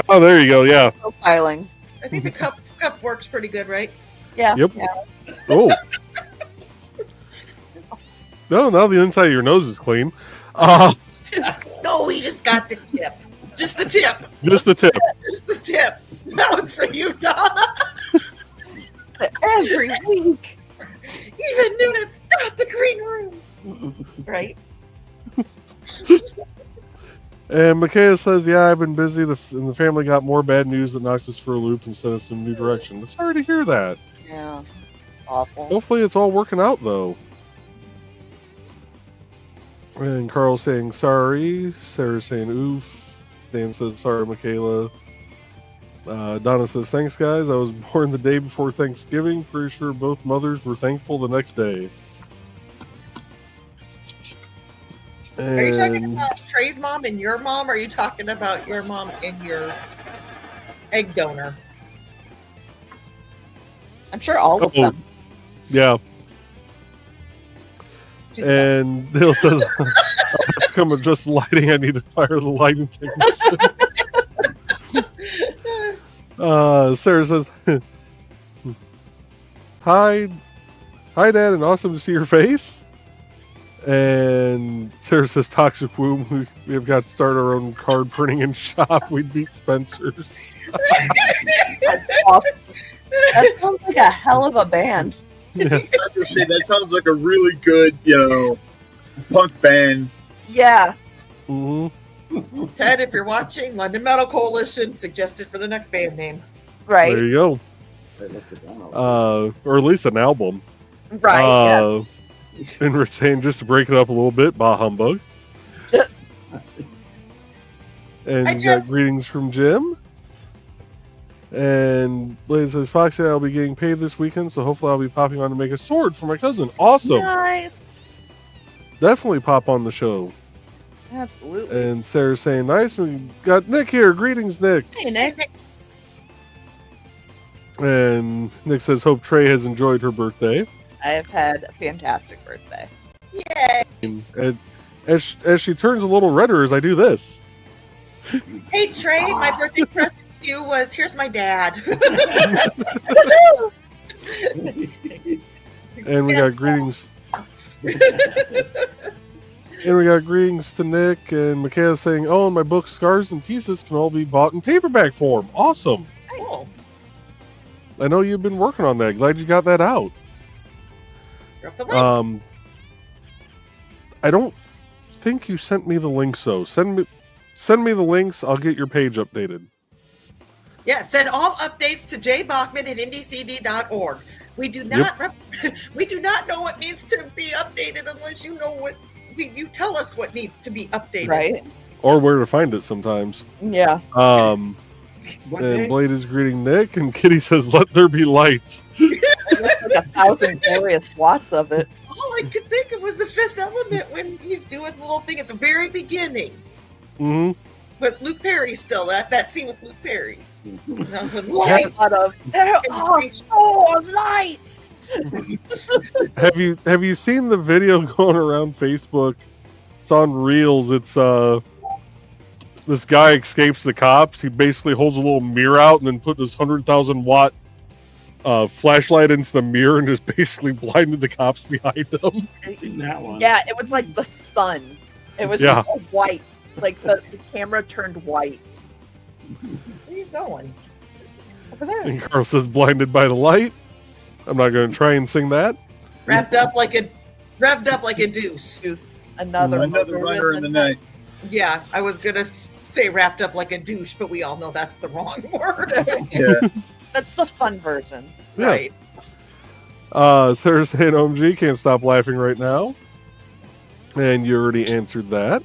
Oh, there you go. Yeah. profiling. I think the cup works pretty good, right? Yeah. Yep. Yeah. Oh. No, now the inside of your nose is clean. No, we just got the tip. Just the tip. Just the tip. Just the tip. That was for you, Donna. Every week. Even noon, it's not the green room. Right? And Michaela says, yeah, I've been busy, and the family got more bad news that knocks us for a loop and sent us in a new direction. It's sorry to hear that. Yeah. Awful. Hopefully it's all working out, though. And Carl's saying sorry. Sarah's saying oof. Dan says sorry, Michaela. Donna says, thanks, guys. I was born the day before Thanksgiving. Pretty sure both mothers were thankful the next day. Are you talking about Trey's mom and your mom, or are you talking about your mom and your egg donor? I'm sure all of them. Yeah. She's And Dale says, I'll have to come adjust the lighting. I need to fire the lighting technician. Sarah says, Hi, Dad, and awesome to see your face. And Sarah says, Toxic Womb, we have got to start our own card printing and shop. We'd beat Spencer's. That's awesome. That sounds like a hell of a band. Yeah. I have to say, that sounds like a really good, punk band. Yeah. Mm-hmm. Ted, if you're watching, London Metal Coalition suggested for the next band name. Right. There you go. Or at least an album. Right. Yeah. And we're saying, just to break it up a little bit, bah humbug. And Hi, we Jim. got greetings from Jim. And Blaze says, Foxy and I will be getting paid this weekend, so hopefully I'll be popping on to make a sword for my cousin. Awesome. Nice. Definitely pop on the show. Absolutely. And Sarah's saying, nice. We got Nick here. Greetings, Nick. Hey, Nick. And Nick says, hope Trey has enjoyed her birthday. I have had a fantastic birthday. Yay! And as she turns a little redder as I do this. Hey, Trey, my birthday present to you was, here's my dad. And we got greetings. And we got greetings to Nick and Michaela saying, oh, and my book Scars and Pieces can all be bought in paperback form. Awesome. Cool. I know you've been working on that. Glad you got that out. Drop the links. I don't think you sent me the links though. Send me the links. I'll get your page updated. Yeah, send all updates to jbachman@ndcd.org. We do not we do not know what needs to be updated unless you know what you tell us what needs to be updated. Right. Or where to find it sometimes. Yeah. What And day? Blade is greeting Nick, and Kitty says, "Let there be light." There's like 1,000 glorious watts of it. All I could think of was the Fifth Element when he's doing the little thing at the very beginning. Hmm. But Luke Perry still, that scene with Luke Perry. And I was like, I light! thought of, there are four lights! Have you seen the video going around Facebook? It's on Reels. It's this guy escapes the cops. He basically holds a little mirror out and then put this 100,000 watt flashlight into the mirror and just basically blinded the cops behind him. I've seen that one. Yeah, it was like the sun. It was Yeah. so white. Like the camera turned white. Where are you going? Over there. And Carl says, "Blinded by the light." I'm not going to try and sing that. Revved up like a deuce. Deuce. Another runner in the night. Yeah, I was gonna say wrapped up like a douche, but we all know that's the wrong word. Yeah. That's the fun version. Yeah. Right. Sarah saying, "OMG, can't stop laughing right now." And you already answered that.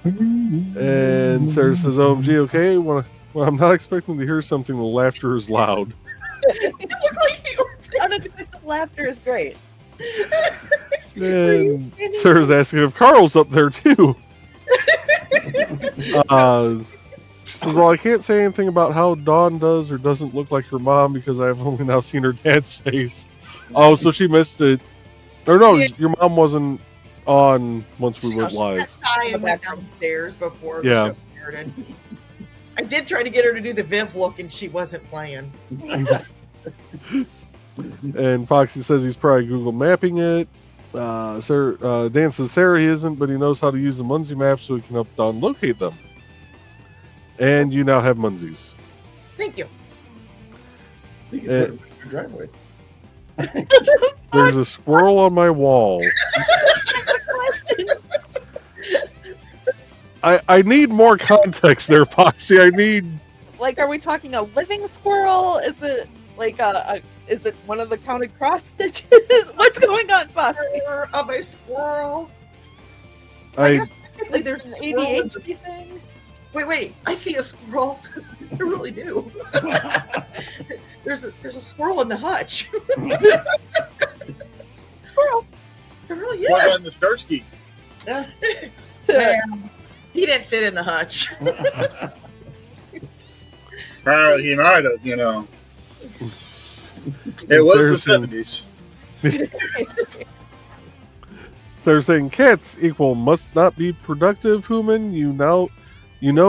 And Sarah says, "OMG, okay. Well, I'm not expecting to hear something. The laughter is loud." It looked like you were Unexpected laughter is great. And Sarah's asking if Carl's up there too. She says, "Well, I can't say anything about how Dawn does or doesn't look like her mom because I've only now seen her dad's face." Oh, so she missed it. Or no, Yeah. your mom wasn't on once we went She live. got shy and went downstairs before the Yeah. show started. I did try to get her to do the Viv look, and she wasn't playing. And Foxy says he's probably Google mapping it. Sarah, Dan says Sarah he isn't, but he knows how to use the Munzie map so he can help Dawn locate them. And you now have Munzies. Thank you. You can put it in your driveway. There's a squirrel on my wall. I need more context there, Foxy. I need. Like, are we talking a living squirrel? Is it like is it one of the counted cross stitches? What's going on, Fox? Picture of a squirrel. I I guess technically there's An a squirrel. ADHD thing? Wait! I see a squirrel. I really do. There's a squirrel in the hutch. Squirrel. There really What is. on the Starsky? Man, he didn't fit in the hutch. He might have, It was the Sarah's 70s. So they're saying cats equal must not be productive, human. You know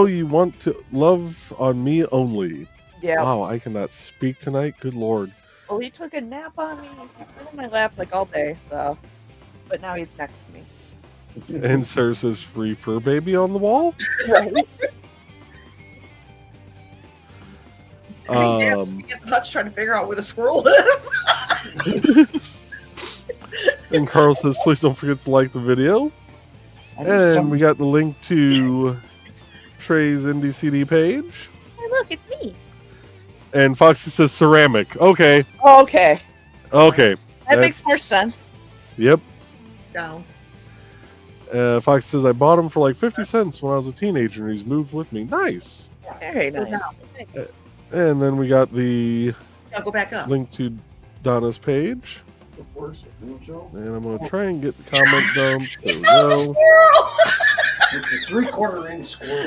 you want to love on me only. Yeah. Wow, I cannot speak tonight. Good lord. Well, he took a nap on me. He's been in my lap like all day, so. But now he's next to me. And Sarah says free fur baby on the wall. Right. Get the hutch trying to figure out where the squirrel is. And Carl says please don't forget to like the video. And we got the link to Trey's NDCD page. Hey, look, it's me. And Foxy says ceramic. Okay. Oh, okay. Okay. That makes more sense. Yep. Down. Foxy says I bought him for like 50 cents when I was a teenager and he's moved with me. Nice. Very nice. Down. And then we got the Now go back up. link to Donna's page. Of course, Joe. And I'm going to try and get the comment dumped. There You we found the go. squirrel. It's a 3/4 inch squirrel.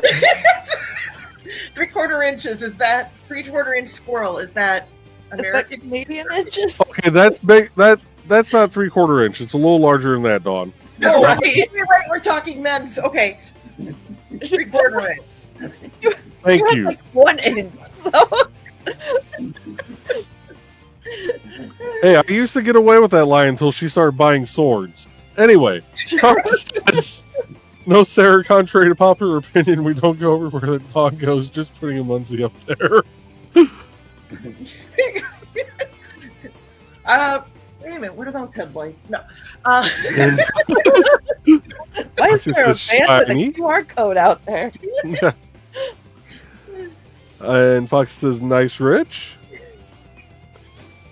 3/4 inches. Is that 3/4 inch squirrel? Is that Is that American? Canadian inches? Okay, that's big. That's not 3/4 inch. It's a little larger than that, Dawn. No, Right. you're right. We're talking men's. Okay. 3/4 inch. Thank had you. like 1 inch. So. Hey, I used to get away with that lie until she started buying swords. Anyway, Carl says, no, Sarah, contrary to popular opinion, we don't go over where the dog goes, just putting a Munzie up there. Wait a minute. What are those headlights? No. And, Why is It's there a just van with a shiny. QR code out there? yeah. And Fox says, nice Rich,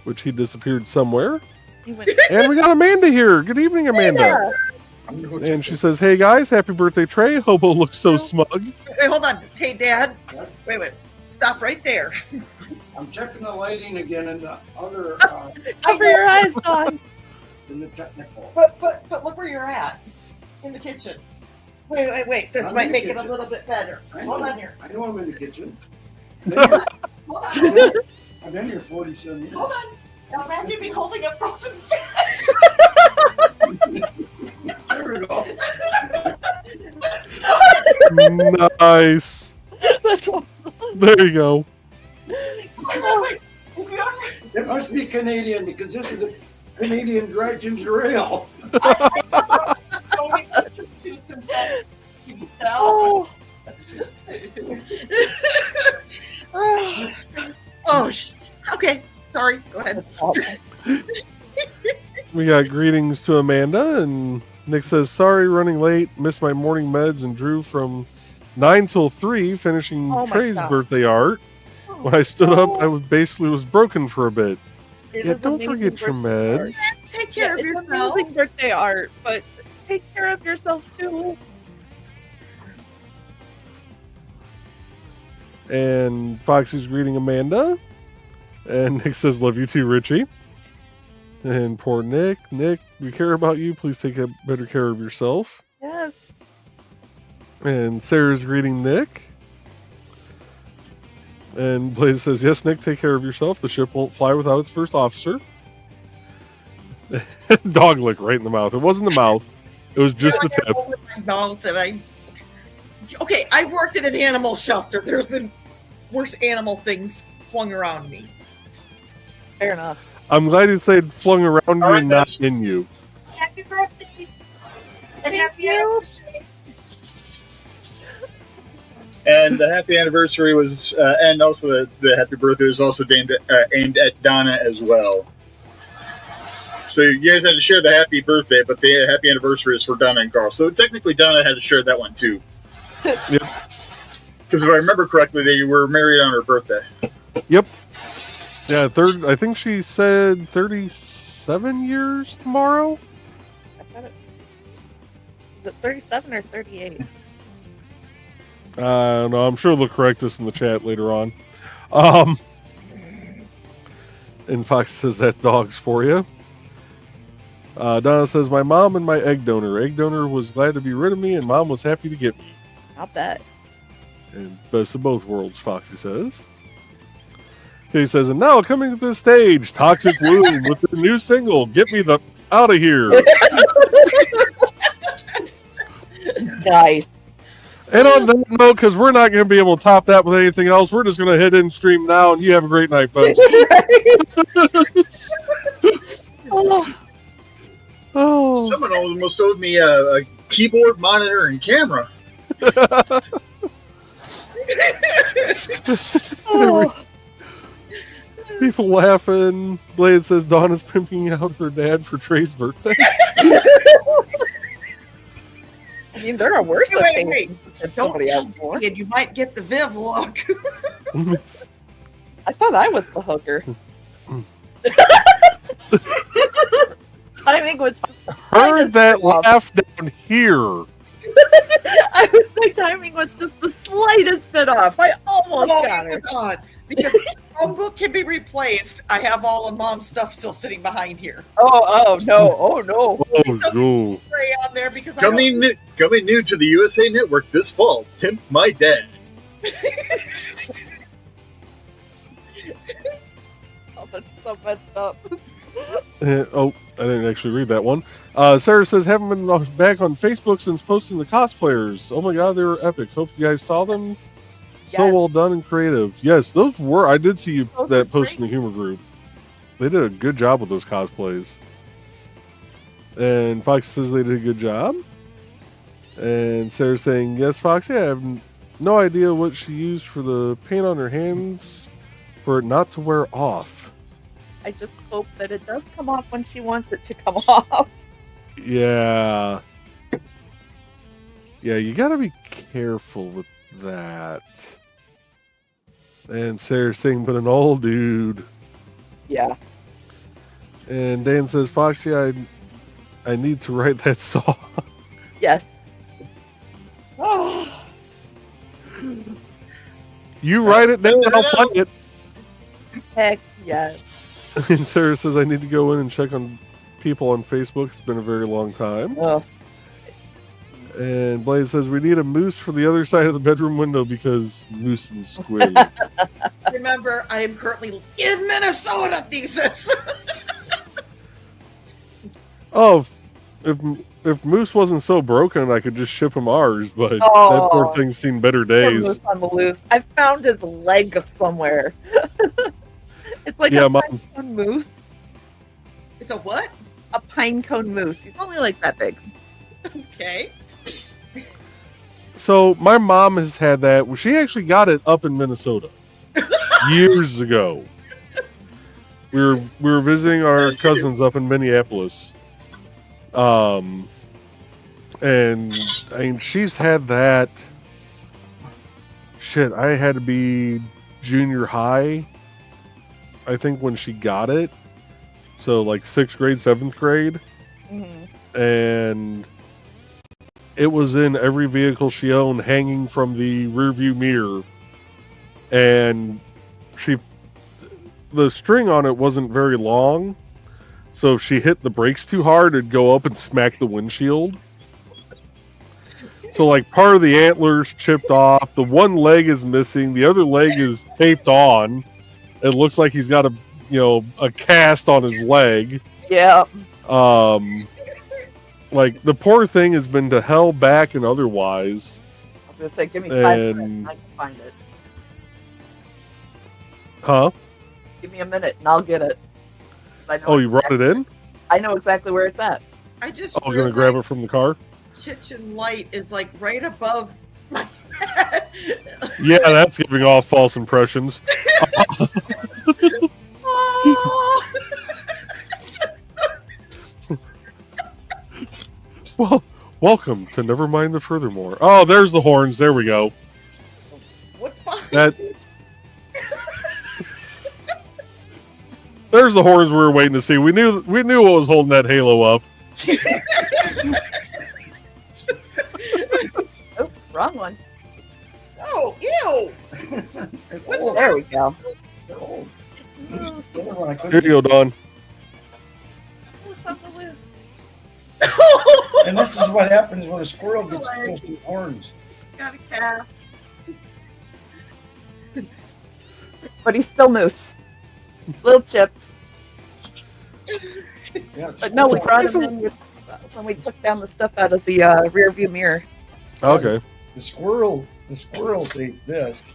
which he disappeared somewhere. He went, And we got Amanda here. Good evening, Amanda. yeah. I'm gonna go And check she this. says, hey guys, happy birthday, Trey. Hobo looks so smug. Wait, hold on. Hey, Dad. Wait. Stop right there. I'm checking the lighting again in the other, Cover your eyes, Dawn. in the technical. But look where you're at. In the kitchen. Wait. This I'm might in the make it a kitchen. little bit better. I Hold know. on here. I know I'm in the kitchen. Hold on. I've been here 47 years. Hold on. Now imagine me holding a frozen fish. There we go. Nice. That's all. There you go. Wait. If you ever, It must be Canadian because this is a Canadian dry ginger ale. going to two since then, you can tell. Oh, okay. Sorry. Go ahead. We got greetings to Amanda, and Nick says, sorry, running late, missed my morning meds, and drew from 9 till 3, finishing Oh my Trey's God. birthday art. When I stood up, I was broken for a bit. Yeah, don't forget your meds. Take care of It's yourself. amazing birthday art, but take care of yourself too. And Foxy's greeting Amanda. And Nick says, love you too, Richie. And poor Nick. Nick, we care about you. Please take better care of yourself. Yes. And Sarah's greeting Nick. And Blaze says, yes, Nick, take care of yourself. The ship won't fly without its first officer. Dog lick right in the mouth. It wasn't the mouth. It was just the tip. My mouth and okay, I've worked at an animal shelter. There's been worse animal things flung around me. Fair enough. I'm glad you said flung around you All right, and not guys. in you. Happy birthday and happy you. anniversary. And the happy anniversary was, and also the happy birthday was also aimed at Donna as well. So you guys had to share the happy birthday, but the happy anniversary is for Donna and Carl. So technically, Donna had to share that one too. Yep. Because if I remember correctly, they were married on her birthday. Yep. Yeah, I think she said 37 years tomorrow. I thought it was it 37 or 38? No, I'm sure they'll correct us in the chat later on. And Fox says that dog's for you. Donna says, my mom and my egg donor. Egg donor was glad to be rid of me, and mom was happy to get me. Not that. And best of both worlds, Foxy says. Katie says, and now coming to the stage, Toxic Womb with the new single, Get Me the Out of Here. Nice. And on that note, because we're not going to be able to top that with anything else, we're just going to hit in stream now, and you have a great night, folks. Oh, Oh. Someone almost owed me a keyboard, monitor, and camera. oh. People laughing. Blade says Donna's pimping out her dad for Trey's birthday. I mean, there are worse Wait, things wait. than Don't somebody else for. and you might get the Viv look. I thought I was the hooker. Timing was. Heard that laugh down here. My timing was just the slightest bit off. I almost Oh, got it it. was on because the phone book can be replaced. I have all of Mom's stuff still sitting behind here. Oh no! Oh no! Oh, no. Spray on there because Coming new to the USA Network this fall, Pimp My Dad. Oh, that's so messed up. Oh, I didn't actually read that one. Sarah says, haven't been back on Facebook since posting the cosplayers. Oh my god, they were epic. Hope you guys saw them. So Yes. well done and creative. Yes, those were. I did see you Those that were post in the great. humor group. They did a good job with those cosplays. And Fox says they did a good job. And Sarah's saying, yes, Foxy, I have no idea what she used for the paint on her hands for it not to wear off. I just hope that it does come off when she wants it to come off. Yeah. Yeah, you gotta be careful with that. And Sarah's saying, but an old dude. Yeah. And Dan says, Foxy, I need to write that song. Yes. Oh. You write it down, Send I'll it play out. it. Heck yes. And Sarah says, I need to go in and check on people on Facebook. It's been a very long time. Oh, And Blade says, we need a moose for the other side of the bedroom window because moose and squid. Remember, I am currently in Minnesota, thesis. Oh, if Moose wasn't so broken, I could just ship him ours, but that Oh. poor thing's seen better poor days. moose on the loose. I found his leg somewhere. It's like Yeah, a Mom. pine cone moose. It's a what? A pine cone moose. He's only like that big. Okay. So my mom has had that. Well, she actually got it up in Minnesota years ago. We were visiting our cousins up in Minneapolis. And I mean, she's had that. Shit, I had to be junior high, I think, when she got it. So like 6th grade, 7th grade. Mm-hmm. And it was in every vehicle she owned, hanging from the rearview mirror. And the string on it wasn't very long, so if she hit the brakes too hard, it'd go up and smack the windshield. So like part of the antler's chipped off, the one leg is missing, the other leg is taped on. It looks like he's got a cast on his leg. Yeah. Like the poor thing has been to hell back and otherwise. I was gonna say, give me 5 And- minutes. I can find it. Huh? Give me a minute and I'll get it. I know Oh, you brought it in? I know exactly where it's at. I just Oh, gonna grab it from the car? kitchen light is like right above my head. Yeah, that's giving off false impressions. Oh. Well, welcome to Never Mind the Furthermore. Oh, there's the horns. There we go. What's behind That you? there's the horns we were waiting to see. We knew what was holding that halo up. Oh, wrong one. Oh, ew! It's What's old. There we go. They're old. It's moose. The other one I Here couldn't you go, Don. Moose on the loose. And this is what happens when a squirrel gets close to the horns. Got a cast. But he's still moose. A little chipped. Yeah, But no, we squirrels- brought him in when we took down the stuff out of the rear view mirror. Okay. The squirrels ate this.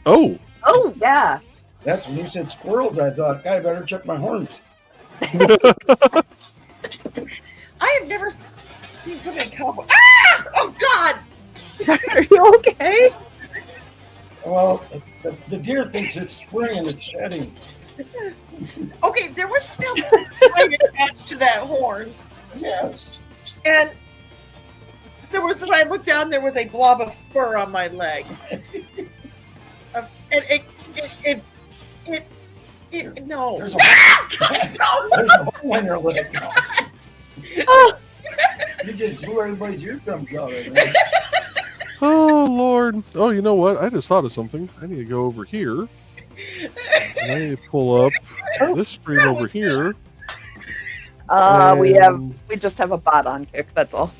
Oh, Oh, yeah. That's when you said squirrels. I thought, I better check my horns. I have never seen so many cowboys. Ah! Oh, God! Are you okay? Well, the deer thinks it's spring and it's shedding. Okay, there was still twine attached to that horn. Yes. And when I looked down, there was a blob of fur on my leg. And it no. There's a, No! there's a hole in your leg. Oh, You just blew everybody's eardrums out of it. oh Lord. Oh, you know what? I just thought of something. I need to go over here. And I need to pull up this screen over here. we just have a bot on Kick, that's all.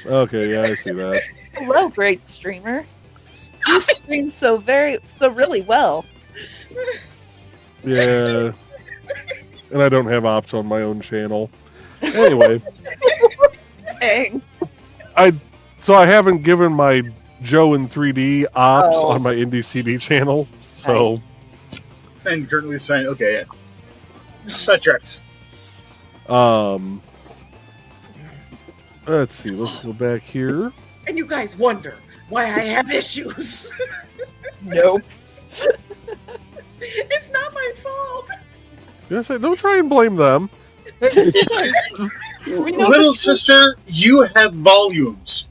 Okay, yeah, I see that. Hello, great streamer. You stream so really well. Yeah. And I don't have ops on my own channel. Anyway, Dang. so I haven't given my Joe in 3D ops Oh. on my Indie CD channel. So And currently saying, okay, yeah. That tracks. let's see, let's go back here. And you guys wonder why I have issues. Nope. It's not my fault. Yes, don't try and blame them. Little sister, you have volumes.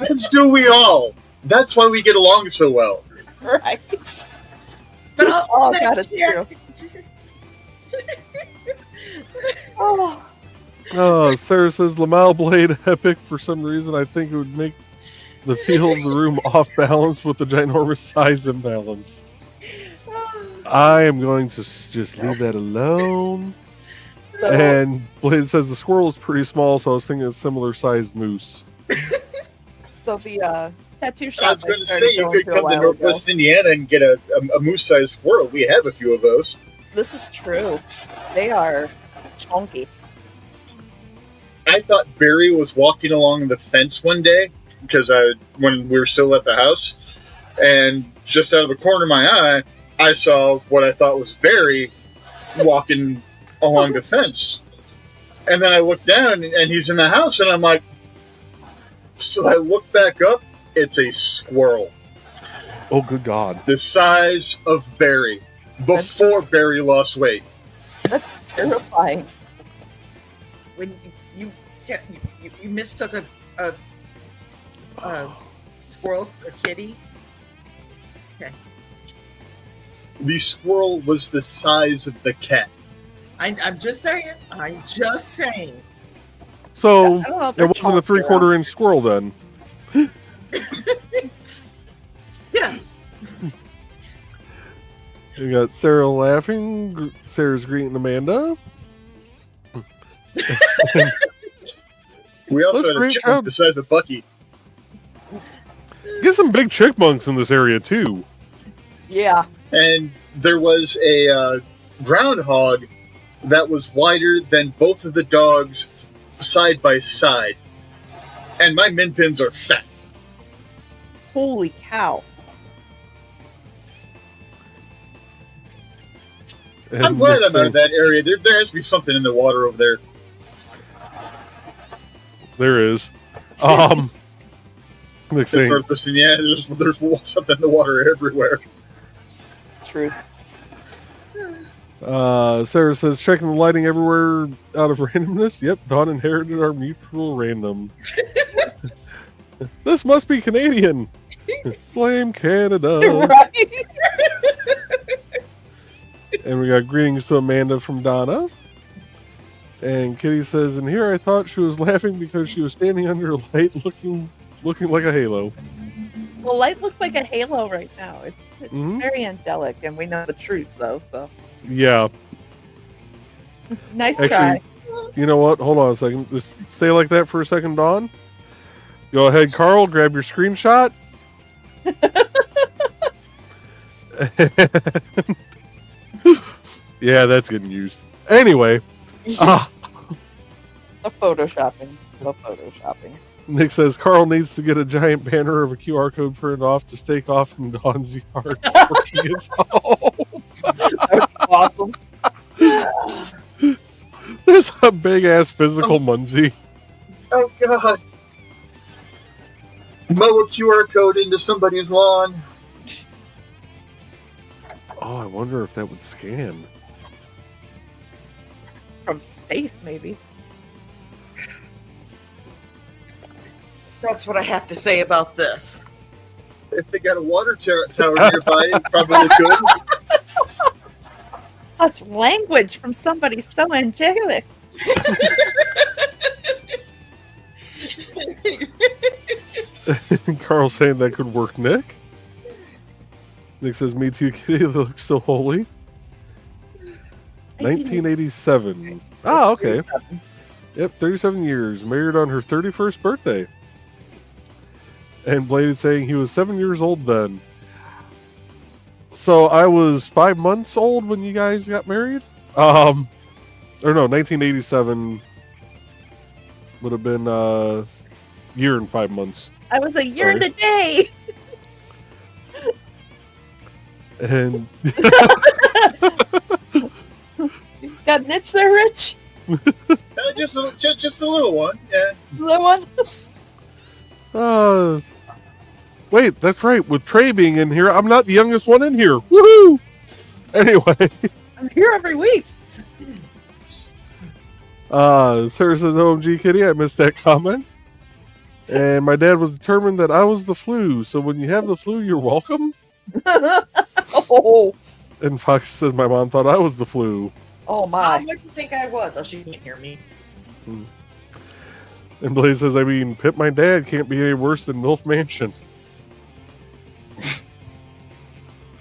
As do we all. That's why we get along so well. Right. But Oh, God, it's true. Oh, Oh, Sarah says Lamal Blade epic for some reason. I think it would make the feel of the room off balance with the ginormous size imbalance. I am going to just leave that alone. So, And Blade says the squirrel is pretty small, so I was thinking a similar sized moose. so the tattoo I shop was going to started say you going could to a come to while Northwest ago. Indiana and get a moose-sized squirrel. We have a few of those. This is true. They are chunky. I thought Barry was walking along the fence one day because when we were still at the house, and just out of the corner of my eye, I saw what I thought was Barry walking along the fence. And then I looked down and he's in the house, and I'm like, so I look back up, it's a squirrel. Oh, good God. The size of Barry before Barry lost weight. That's terrifying. When you mistook a squirrel for a kitty. The squirrel was the size of the cat. I'm just saying. I'm just saying. So I don't know if it they're wasn't a chunky 3/4 inch squirrel then. Yes. We got Sarah laughing. Sarah's greeting Amanda. We also That's had a great chipmunk job. the size of Bucky. Get some big chipmunks in this area too. Yeah. And there was a groundhog that was wider than both of the dogs side by side. And my min pins are fat. Holy cow. And I'm glad Nick's I'm out of saying, that area. There has to be something in the water over there. There is. Nick's It's saying, Northwest Indiana. There's something in the water everywhere. Truth. Sarah says, checking the lighting everywhere out of randomness. Yep, Dawn inherited our mutual random. This must be Canadian. Blame Canada. Right? And we got greetings to Amanda from Donna. And Kitty says, and here I thought she was laughing because she was standing under a light looking like a halo. Well, light looks like a halo right now. It's Mhm. very angelic, and we know the truth, though, so. Yeah. Nice Actually, try. you know what? Hold on a second. Just stay like that for a second, Dawn. Go ahead, Carl. Grab your screenshot. Yeah, that's getting used. Anyway, The photoshopping. Nick says Carl needs to get a giant banner of a QR code printed off to stake off in Dawn's yard before she gets home. That's awesome. That's a big ass physical Munzie. Oh, God. Mow a QR code into somebody's lawn. Oh, I wonder if that would scan. From space, maybe. That's what I have to say about this. If they got a water tower nearby, it probably could. Such language from somebody so angelic. Carl saying that could work, Nick. Nick says, me too, Kitty. That looks so holy. 1987. Ah, okay. Yep, 37 years. Married on her 31st birthday. And Blade is saying he was 7 years old then. So I was 5 months old when you guys got married? Or no, 1987 would have been a year and 5 months. I was a year and Sorry. a day. And You got an itch there, Rich? Just a little one. Yeah. That one? wait, that's right. With Trey being in here, I'm not the youngest one in here. Woohoo! Anyway, I'm here every week. Sarah says, OMG Kitty, I missed that comment. And my dad was determined that I was the flu, so when you have the flu, you're welcome. Oh And Fox says my mom thought I was the flu. my. What do you think I was? Oh, she can't hear me. And Blaze says, I mean, Pip My Dad can't be any worse than MILF Mansion.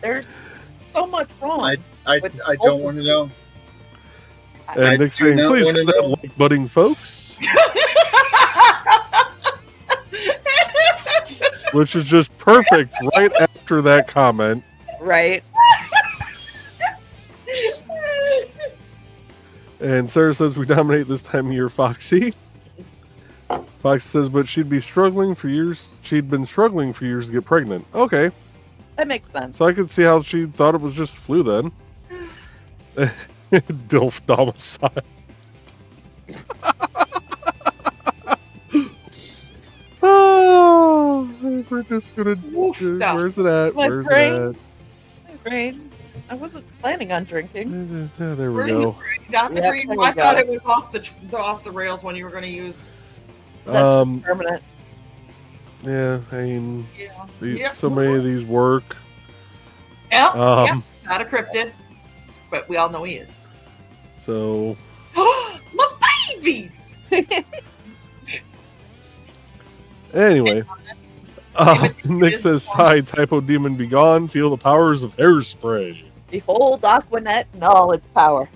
There's so much wrong. I don't want to know. And I Nick's do saying, not please wanna hit that know. like button, folks. Which is just perfect right after that comment. Right. And Sarah says, we dominate this time of year, Foxy. Foxy says, but she'd been struggling for years to get pregnant. Okay. That makes sense. So I could see how she thought it was just flu then. Dilf domicile. Oh, we're just gonna. Woofda. Where's it at? My Where's brain. it My brain. I wasn't planning on drinking. at? There we Where's the go. green? Not the Yep, green. there I you thought go. it was off the rails one you were going to use. That's permanent. Yeah, I mean, Yeah. so many of these work. Yep. Um, Yep. Not a cryptid, but we all know he is. So My babies. anyway, Nick says, "Hi, Typo Demon, be gone. Feel the powers of hairspray." Behold Aquanet in all its power.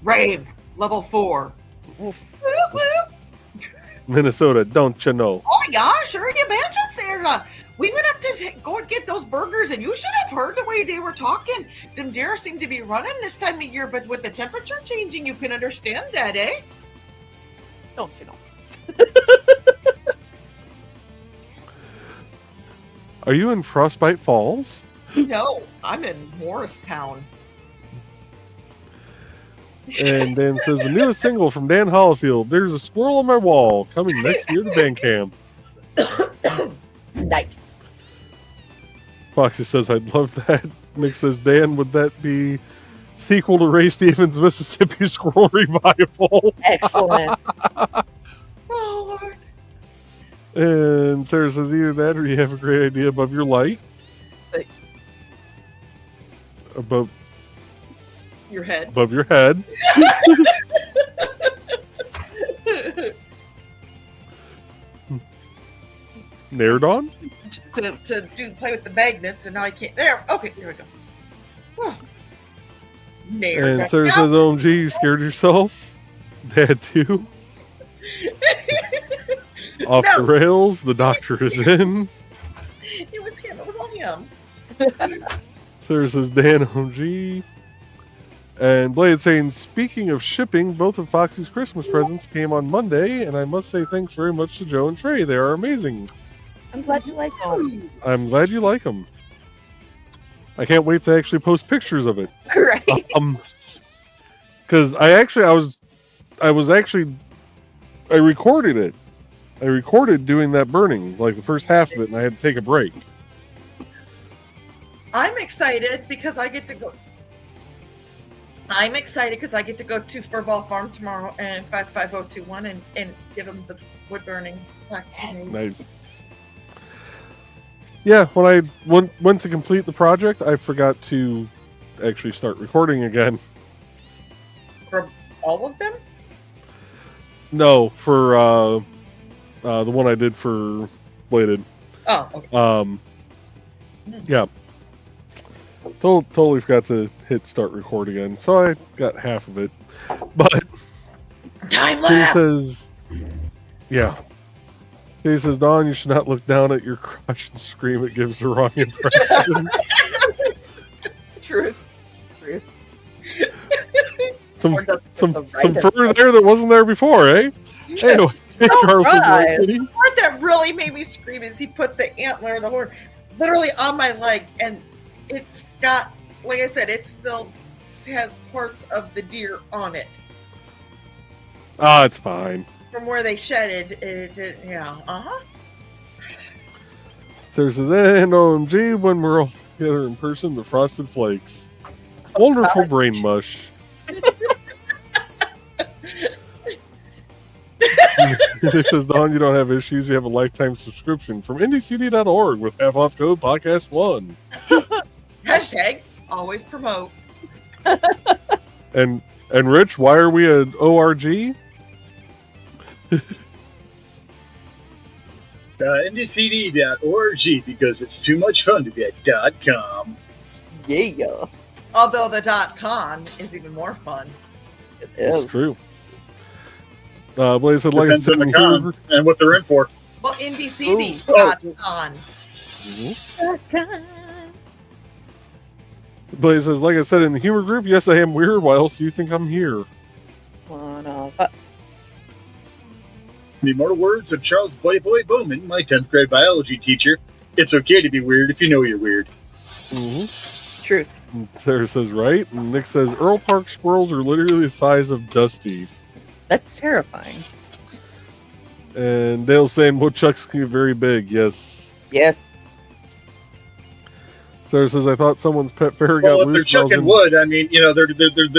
Rave level 4. Oof. Whoop, whoop. Minnesota, don't you know? Oh my gosh, sure you imagine, Sarah. We went up to go and get those burgers, and you should have heard the way they were talking. Them deer seem to be running this time of year, but with the temperature changing, you can understand that, eh? Don't you know? Are you in Frostbite Falls? No, I'm in Morristown. And Dan says, the newest single from Dan Hollifield, There's a Squirrel on My Wall, coming next year to Bandcamp. Nice. Foxy says, I'd love that. Nick says, Dan, would that be sequel to Ray Stevens' Mississippi Squirrel Revival? Excellent. Oh, Lord. And Sarah says, either that or you have a great idea above your light. Thanks. Above Your head. your head. Nairdon? to play with the magnets, and now I can't. There. Okay, there we go. Oh. Nair. And Sarah says, OMG, you scared yourself? Dad too? Off the rails, the doctor is in. It was him. It was all him. Sarah says, Dan, OMG. And Blade saying, speaking of shipping, both of Foxy's Christmas presents came on Monday, and I must say thanks very much to Joe and Trey. They are amazing. I'm glad you like them. I'm glad you like them. I can't wait to actually post pictures of it. Right. Because I recorded it. I recorded doing that burning, like the first half of it, and I had to take a break. I'm excited because I get to go. I'm excited because I get to go to Furball Farm tomorrow and 55021 and give them the wood burning back to me. Nice. Yeah, when I went to complete the project, I forgot to actually start recording again. For all of them? No, for the one I did for Bladed. Oh, okay. Yeah. Totally forgot to hit start record again, so I got half of it. But Time he lapse. says, yeah. He says, Dawn, you should not look down at your crotch and scream. It gives the wrong impression. Truth. some fur there that wasn't there before, eh? Anyway, Charles was right. right. The part that really made me scream is he put the antler, the horn, literally on my leg, and it's got, like I said, it still has parts of the deer on it Ah, it's fine. from where they shedded it. Yeah, Sarah says, and OMG, when we're all together in person, the Frosted Flakes. Wonderful brain mush. It says, Dawn, you don't have issues. You have a lifetime subscription from IndieCD.org with half off code podcast1. Hashtag always promote. And Rich, why are we an ORG? ndcd.org because it's too much fun to be at .com. Yeah, Although the .con is even more fun. it It's is. true. Blaze said, like I Depends said on in the humor. con and what they're in for. Well, NBCD.con. Mhm. Blaze says, like I said in the humor group, yes, I am weird. Why else do you think I'm here? One of us. The immortal words of Charles Boy Bowman, my 10th grade biology teacher. It's okay to be weird if you know you're weird. Mm-hmm. Truth. And Sarah says, right. And Nick says, Earl Park squirrels are literally the size of Dusty. That's terrifying. And Dale's saying, woodchucks can get very big. Yes. Yes. Sarah says, I thought someone's pet ferret Well, got if they're loose. when I was chucking in- wood, I mean, you know, they're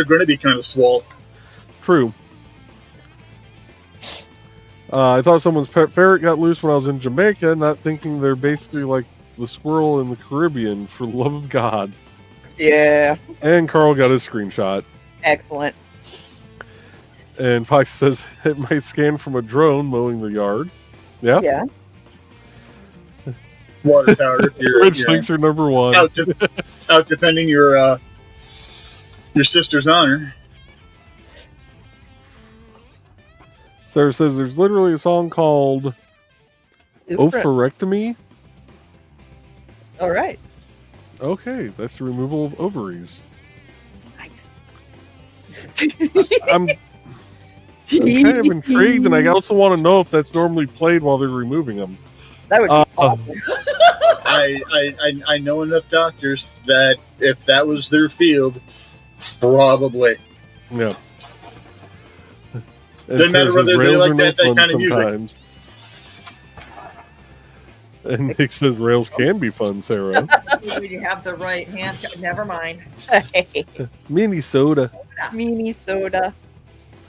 going to be kind of swole. True. I thought someone's pet ferret got loose when I was in Jamaica, not thinking they're basically like the squirrel in the Caribbean, for the love of God. Yeah. And Carl got his screenshot. Excellent. And Fox says it might scan from a drone mowing the yard. Yeah. Yeah. Water tower. You're, Rich you know, thinks are number one. out defending your sister's honor. Sarah says there's literally a song called Ophorectomy. All right. Okay, that's the removal of ovaries. Nice. I'm kind of intrigued, and I also want to know if that's normally played while they're removing them. That would be awesome. I know enough doctors that if that was their field, probably. Yeah. Doesn't matter whether they like that kind of music. Sometimes. And Nick says rails can be fun, Sarah. When you have the right hand, never mind. Mini soda. Mini soda.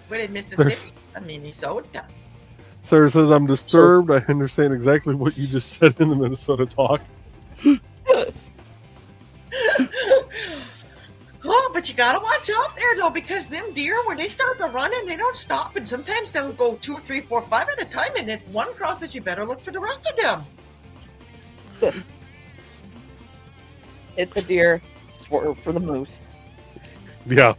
What in Mississippi? A Minnesota. Sarah says I'm disturbed. I understand exactly what you just said in the Minnesota talk. Oh, but you gotta watch out there though, because them deer, when they start to running, they don't stop, and sometimes they'll go 2, 3, 4, 5 at a time. And if one crosses, you better look for the rest of them. Hit the deer, swerve for the moose. Yeah.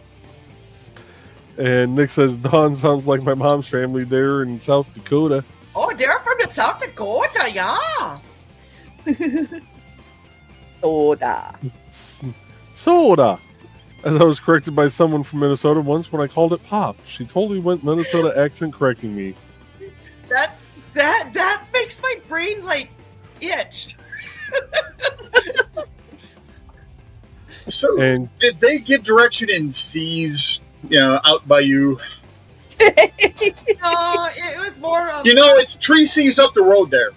And Nick says Dawn sounds like my mom's family there in South Dakota. Oh, they're from the South Dakota, yeah. Soda. Soda. As I was corrected by someone from Minnesota once when I called it pop. She totally went Minnesota accent correcting me. That makes my brain like itch. So, And did they give direction in C's, out by you? No, it was more of It's 3 C's up the road there.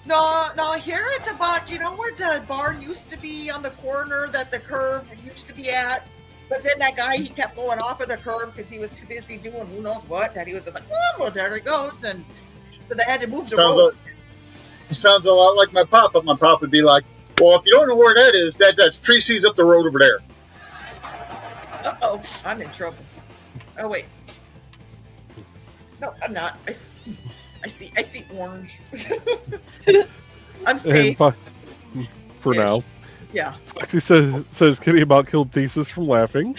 No, here it's about, where the barn used to be on the corner that the curve used to be at. But then that guy, he kept going off of the curve because he was too busy doing who knows what. That he was like, oh, well, there it goes. And so they had to move the road. Sounds a lot like my pop, but my pop would be like, well, if you don't know where that is, that's 3 C's up the road over there. Uh-oh, I'm in trouble. Oh, wait. No, I'm not. I see orange. I'm safe. for Yes. now. Yeah. Foxy says Kitty about killed Thesis from laughing.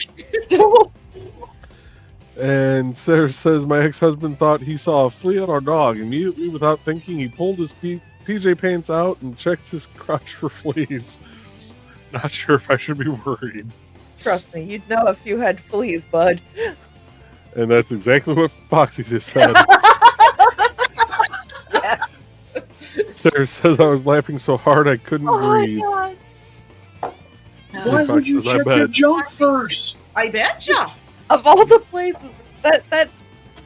And Sarah says my ex-husband thought he saw a flea on our dog. Immediately, without thinking, he pulled his PJ pants out and checked his crotch for fleas. Not sure if I should be worried. Trust me, you'd know if you had fleas, bud. And that's exactly what Foxy just said. Sarah says I was laughing so hard I couldn't breathe. God. Why would you Fox says, I check your bet. junk first? I betcha. Of all the places, that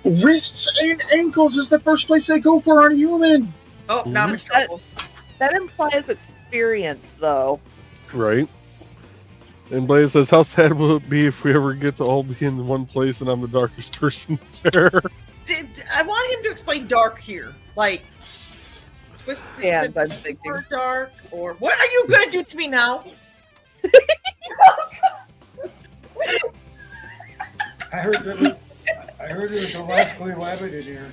Wrists and ankles is the first place they go for on a human. Oh, now I'm in trouble. that implies experience, though. Right. And Blaze says, how sad will it be if we ever get to all be in one place and I'm the darkest person there? I want him to explain dark here. Like, twisted Yeah, and I'm thinking. or dark, or what are you going to do to me now? I heard there was a rascally rabbit in here.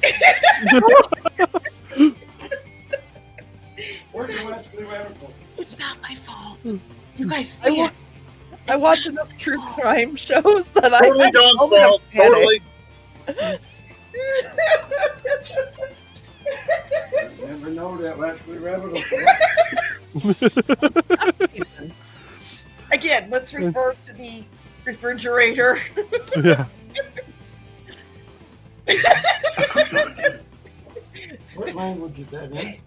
You guys I see wa- it? I watch enough true crime shows that Totally I Dawn's don't have fault. panic. Totally. You never know that last week rabbit Ethan. Again, let's refer to the refrigerator. Yeah. What language is that in?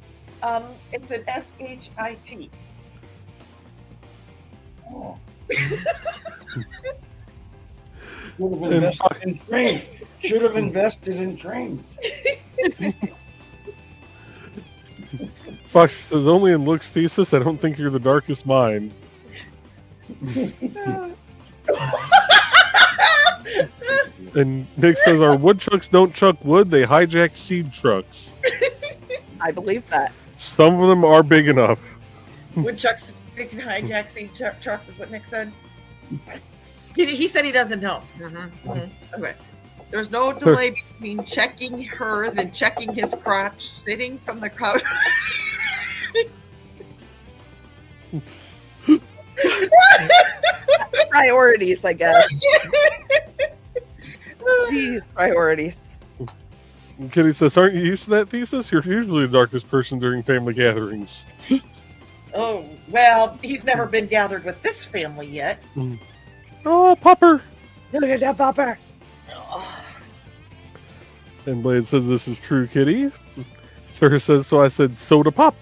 It's an SHIT. Oh. Should have invested in trains. Should have invested in trains. Fox says, only in Luke's thesis, I don't think you're the darkest mind. And Nick says, our woodchucks don't chuck wood, they hijack seed trucks. I believe that. Some of them are big enough. Woodchucks they can hijack seed trucks is what Nick said. He said he doesn't know. Okay. There's no delay between checking her than checking his crotch, sitting from the crowd. Priorities, I guess. Jeez, priorities. Kitty says, aren't you used to that thesis? You're usually the darkest person during family gatherings. Oh, well, he's never been gathered with this family yet. Oh, Popper! Look at that bopper. Ugh. And Blade says, this is true, Kitty. Sarah says, so I said, soda pop.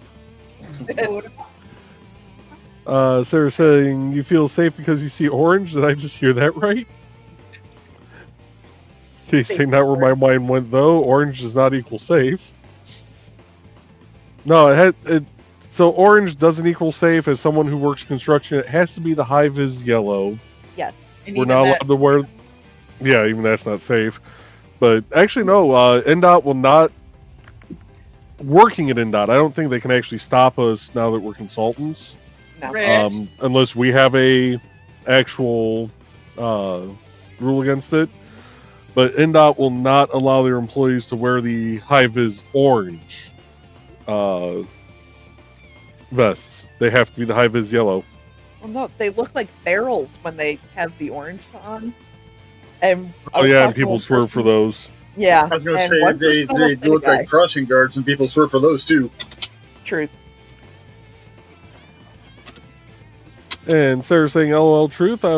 Sarah saying, you feel safe because you see orange? Did I just hear that right? Kitty saying, not where my mind went, though. Orange does not equal safe. No, so orange doesn't equal safe. As someone who works construction, it has to be the high-vis yellow. Yes. And We're even not that- allowed to wear... Yeah, even that's not safe. But actually, no, NDOT will not... Working at NDOT, I don't think they can actually stop us now that we're consultants. No. Rich. Unless we have a actual rule against it. But NDOT will not allow their employees to wear the high-vis orange vests. They have to be the high-vis yellow. Well, no, they look like barrels when they have the orange on. And I Oh was yeah, and talking to people one swerve for person- those. Yeah. I was going to and say one they person almost hit a look guy. like crossing guards, and people swear for those too. Truth. And Sarah's saying, "LOL, truth. I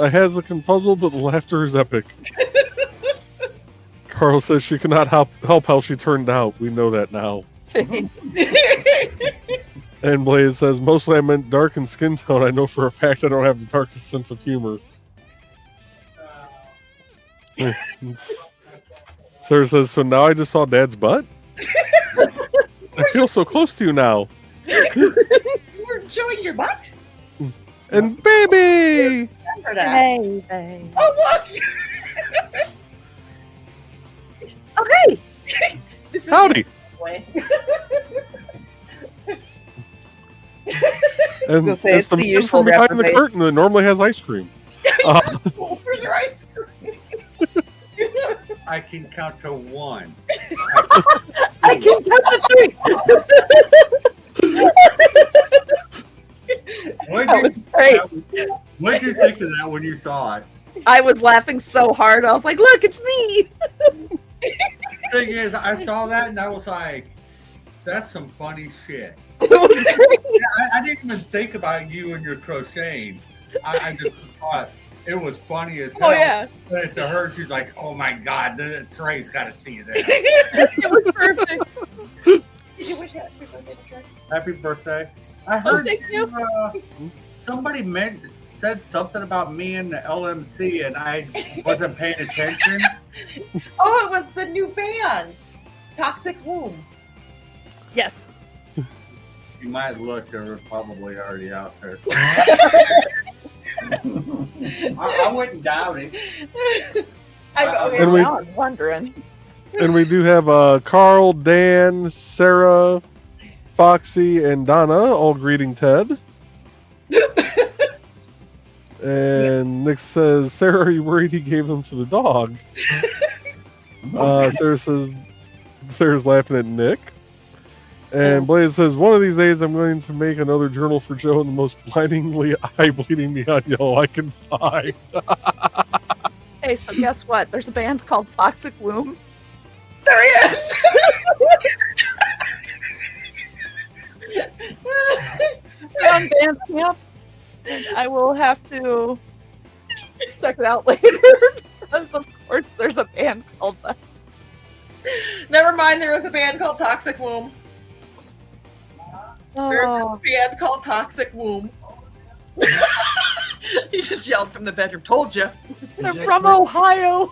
has a confuzzle, but the laughter is epic." Carl says she could not help how she turned out. We know that now. And Blaze says, mostly I meant dark and skin tone. I know for a fact I don't have the darkest sense of humor. Sarah says, so now I just saw Dad's butt? I feel so close to you now. You were showing your butt? And baby! Remember that. Hey, hey. Oh, look! Oh, hey! This is Howdy! way. And gonna say, it's it's the the man usual from behind the reprobate. curtain that normally has ice cream. Where's your ice cream? I can count to one. I can touch a tree! What That was did great. you think of that when you saw it? I was laughing so hard. I was like, look, it's me! Thing is, I saw that and I was like, that's some funny shit. It was great. I didn't even think about you and your crocheting. I just thought it was funny as hell. Oh, yeah. But to her, she's like, oh my God, Trey's got to see this. It was perfect. Did you wish happy birthday to Trey? Happy birthday. I heard thank you. Somebody said something about me and the LMC and I wasn't paying attention. Oh, it was the new band, Toxic Womb. Yes. You might look, they're probably already out there. I wouldn't doubt it. And we- Now I'm wondering. And we do have Carl, Dan, Sarah, Foxy, and Donna all greeting Ted. And Nick says, Sarah, are you worried he gave them to the dog? Sarah says, Sarah's laughing at Nick. And Blaze says, one of these days I'm going to make another journal for Joe in the most blindingly eye-bleeding neon yellow I can find. Hey, so guess what? There's a band called Toxic Womb. There he is. They're on Bandcamp. And I will have to check it out later because, of course, there's a band called that. Never mind, there was a band called Toxic Womb. There's a Oh, band called Toxic Womb. He just yelled from the bedroom. Told you. they're from Ohio.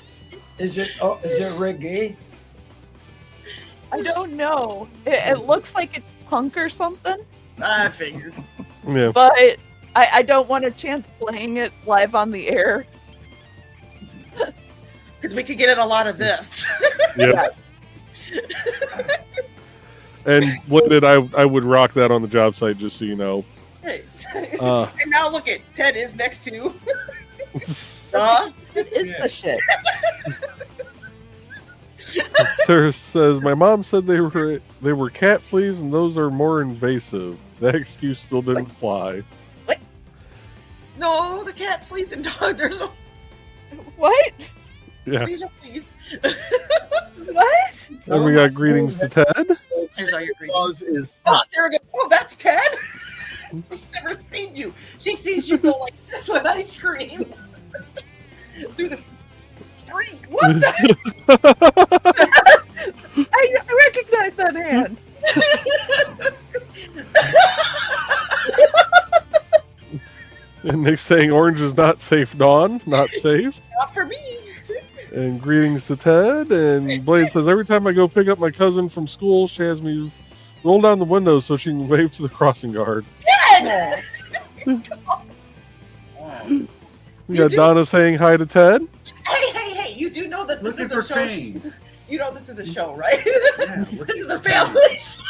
Is it reggae? I don't know. It looks like it's punk or something, I figured. Yeah. but I don't want a chance playing it live on the air. Because we could get in a lot of this. Yep. And Blended, I would rock that on the job site, just so you know. Hey. Uh, And now look at Ted is next to. It is the shit. Sarah says, my mom said they were cat fleas and those are more invasive. That excuse still didn't fly. No, the cat fleas and dog. There's no What? Yeah. fleas or fleas. What? And we got greetings to Ted. Here's all your greetings. Claus is Oh, hot. Sarah goes, oh, that's Ted. She's never seen you. She sees you go like this when I scream. Through the screen. What the? I recognize that hand. And Nick's saying orange is not safe, Dawn. Not safe. Not for me. And greetings to Ted. And Blade says, every time I go pick up my cousin from school, she has me roll down the window so she can wave to the crossing guard. Ted! We You got do- Donna saying hi to Ted. Hey, you do know that this Looking is a for show. change. You know this is a show, right? Yeah, This is a family show.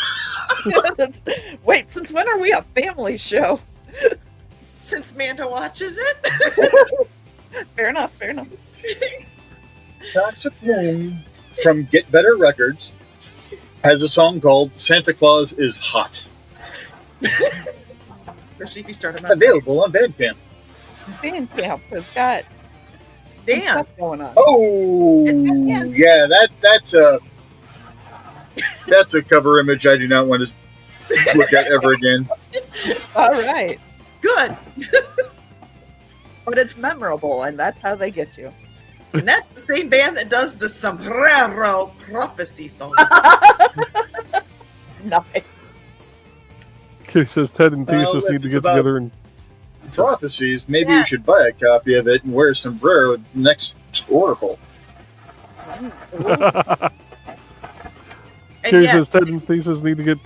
Wait, since when are we a family show? Since Manta watches it. Fair enough, fair enough. Toxic Moon from Get Better Records has a song called Santa Claus is Hot. Especially if you start them out. Available on Bandcamp. Bandcamp has got some Damn. stuff going on. Oh, yeah, that's a cover image I do not want to look at ever again. All right. Good. But it's memorable, and that's how they get you. And that's the same band that does the Sombrero Prophecy song. Nice. Kitty says Ted and Well, Thesis need if to it's get about- together and Prophecies, maybe Yeah. you should buy a copy of it and wear a sombrero next Oracle. And Kitty yeah, says Ted and Thesis need to get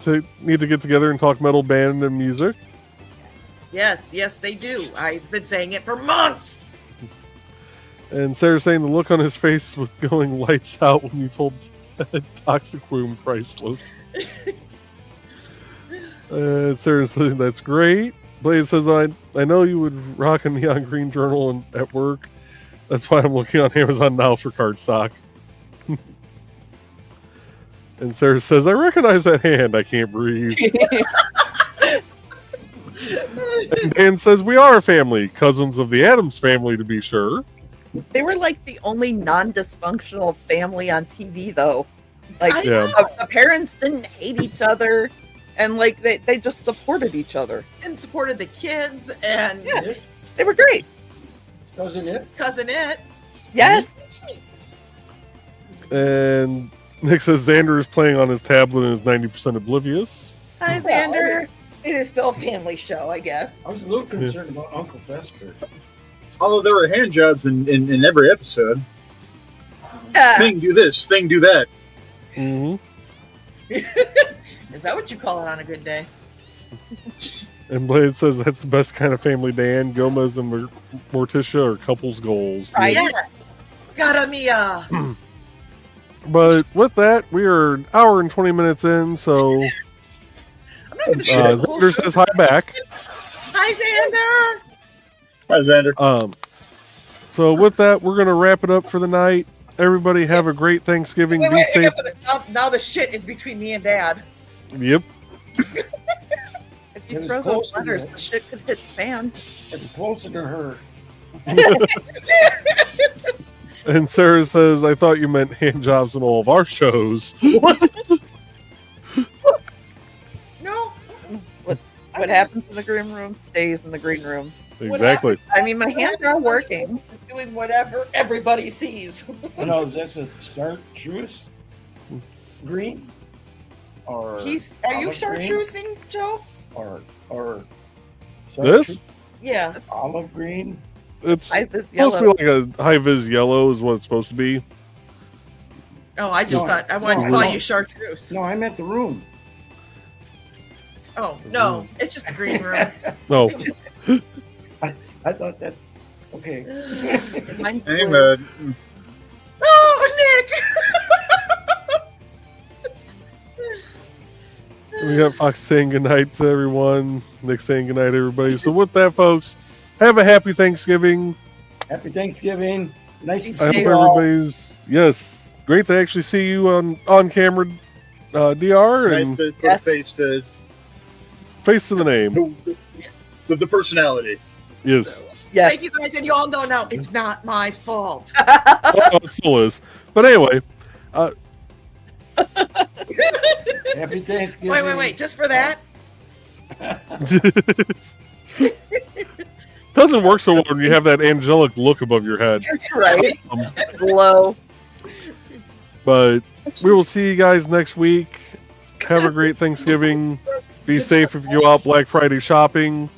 together and talk metal band and music. yes, they do. I've been saying it for months. And Sarah's saying the look on his face was going lights out when you told Ted Toxic Womb priceless. Sarah says that's great. Blade says I know you would rock a neon green journal at work. That's why I'm looking on Amazon now for cardstock. And Sarah says I recognize that hand. I can't breathe. And Dan says we are a family, cousins of the Addams family to be sure. They were like the only non-dysfunctional family on TV, though. Like, I Yeah. know. the parents didn't hate each other, and like they just supported each other. And supported the kids and Yeah. They were great. Doesn't it? cousin it. Yes. And Nick says Xander is playing on his tablet and is 90% oblivious. Hi, Well, Xander. It is still a family show, I guess. I was a little concerned about Uncle Fester. Although there were hand jobs in every episode. Yeah. Thing do this, thing do that. Mm-hmm. Is that what you call it on a good day? And Blade says that's the best kind of family, Dan. Gomez and Morticia are couples goals. Right. Yes. Gotta Mia. But with that, we are an hour and 20 minutes in, so I'm not gonna show the whole Xander show. says hi back. Hi, Xander. Hi, Xander. So with that, we're going to wrap it up for the night. Everybody have a great Thanksgiving. Wait, Be safe. now the shit is between me and Dad. Yep. If you It was throw those close to letters, that. the shit could hit the fan. It's closer to her. And Sarah says, I thought you meant hand jobs in all of our shows. No. What happens in the green room stays in the green room. Exactly. I mean, my hands are working. Is doing whatever everybody sees. Oh, no, is this a chartreuse green? Or Are you olive chartreusing, Joe? green? Or This? Yeah. olive green? It's High vis supposed yellow. to be like a high vis yellow is what it's supposed to be. Oh, I just No, thought I wanted to no, call no. you chartreuse. No, I meant the room. Oh no, it's just a green room. No. I thought that. Okay. Mine's Hey, blue. man. Oh, We got Fox saying goodnight to everyone. Nick saying goodnight, everybody. So with that, folks, have a happy Thanksgiving. Happy Thanksgiving. Nice to I see hope you all. everybody's great to actually see you on camera, DR, Nice and to put a face to face to the name. the personality. Yes. Yes. Thank you guys, and you all know now it's not my fault. Oh, it still is. But anyway, Happy Thanksgiving. Wait, just for that. doesn't work so well when you have that angelic look above your head. Right. Um, Glow. But we will see you guys next week. Have a great Thanksgiving. Be safe if you go out Black Friday shopping.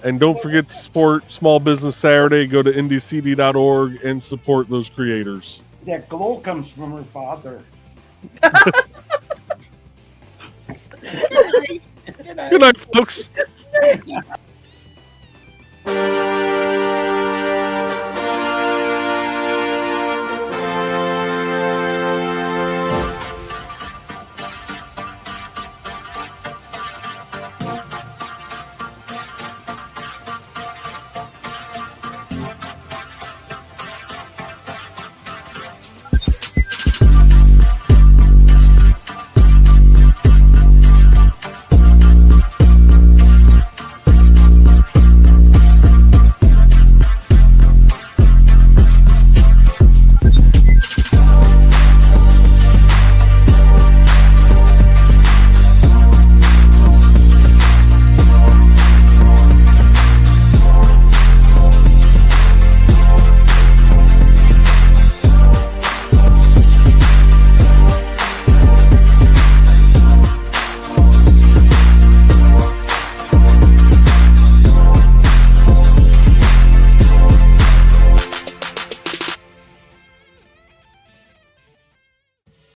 And don't forget to support Small Business Saturday. Go to ndcd.org and support those creators. That glow comes from her father. Good night. Good night, folks.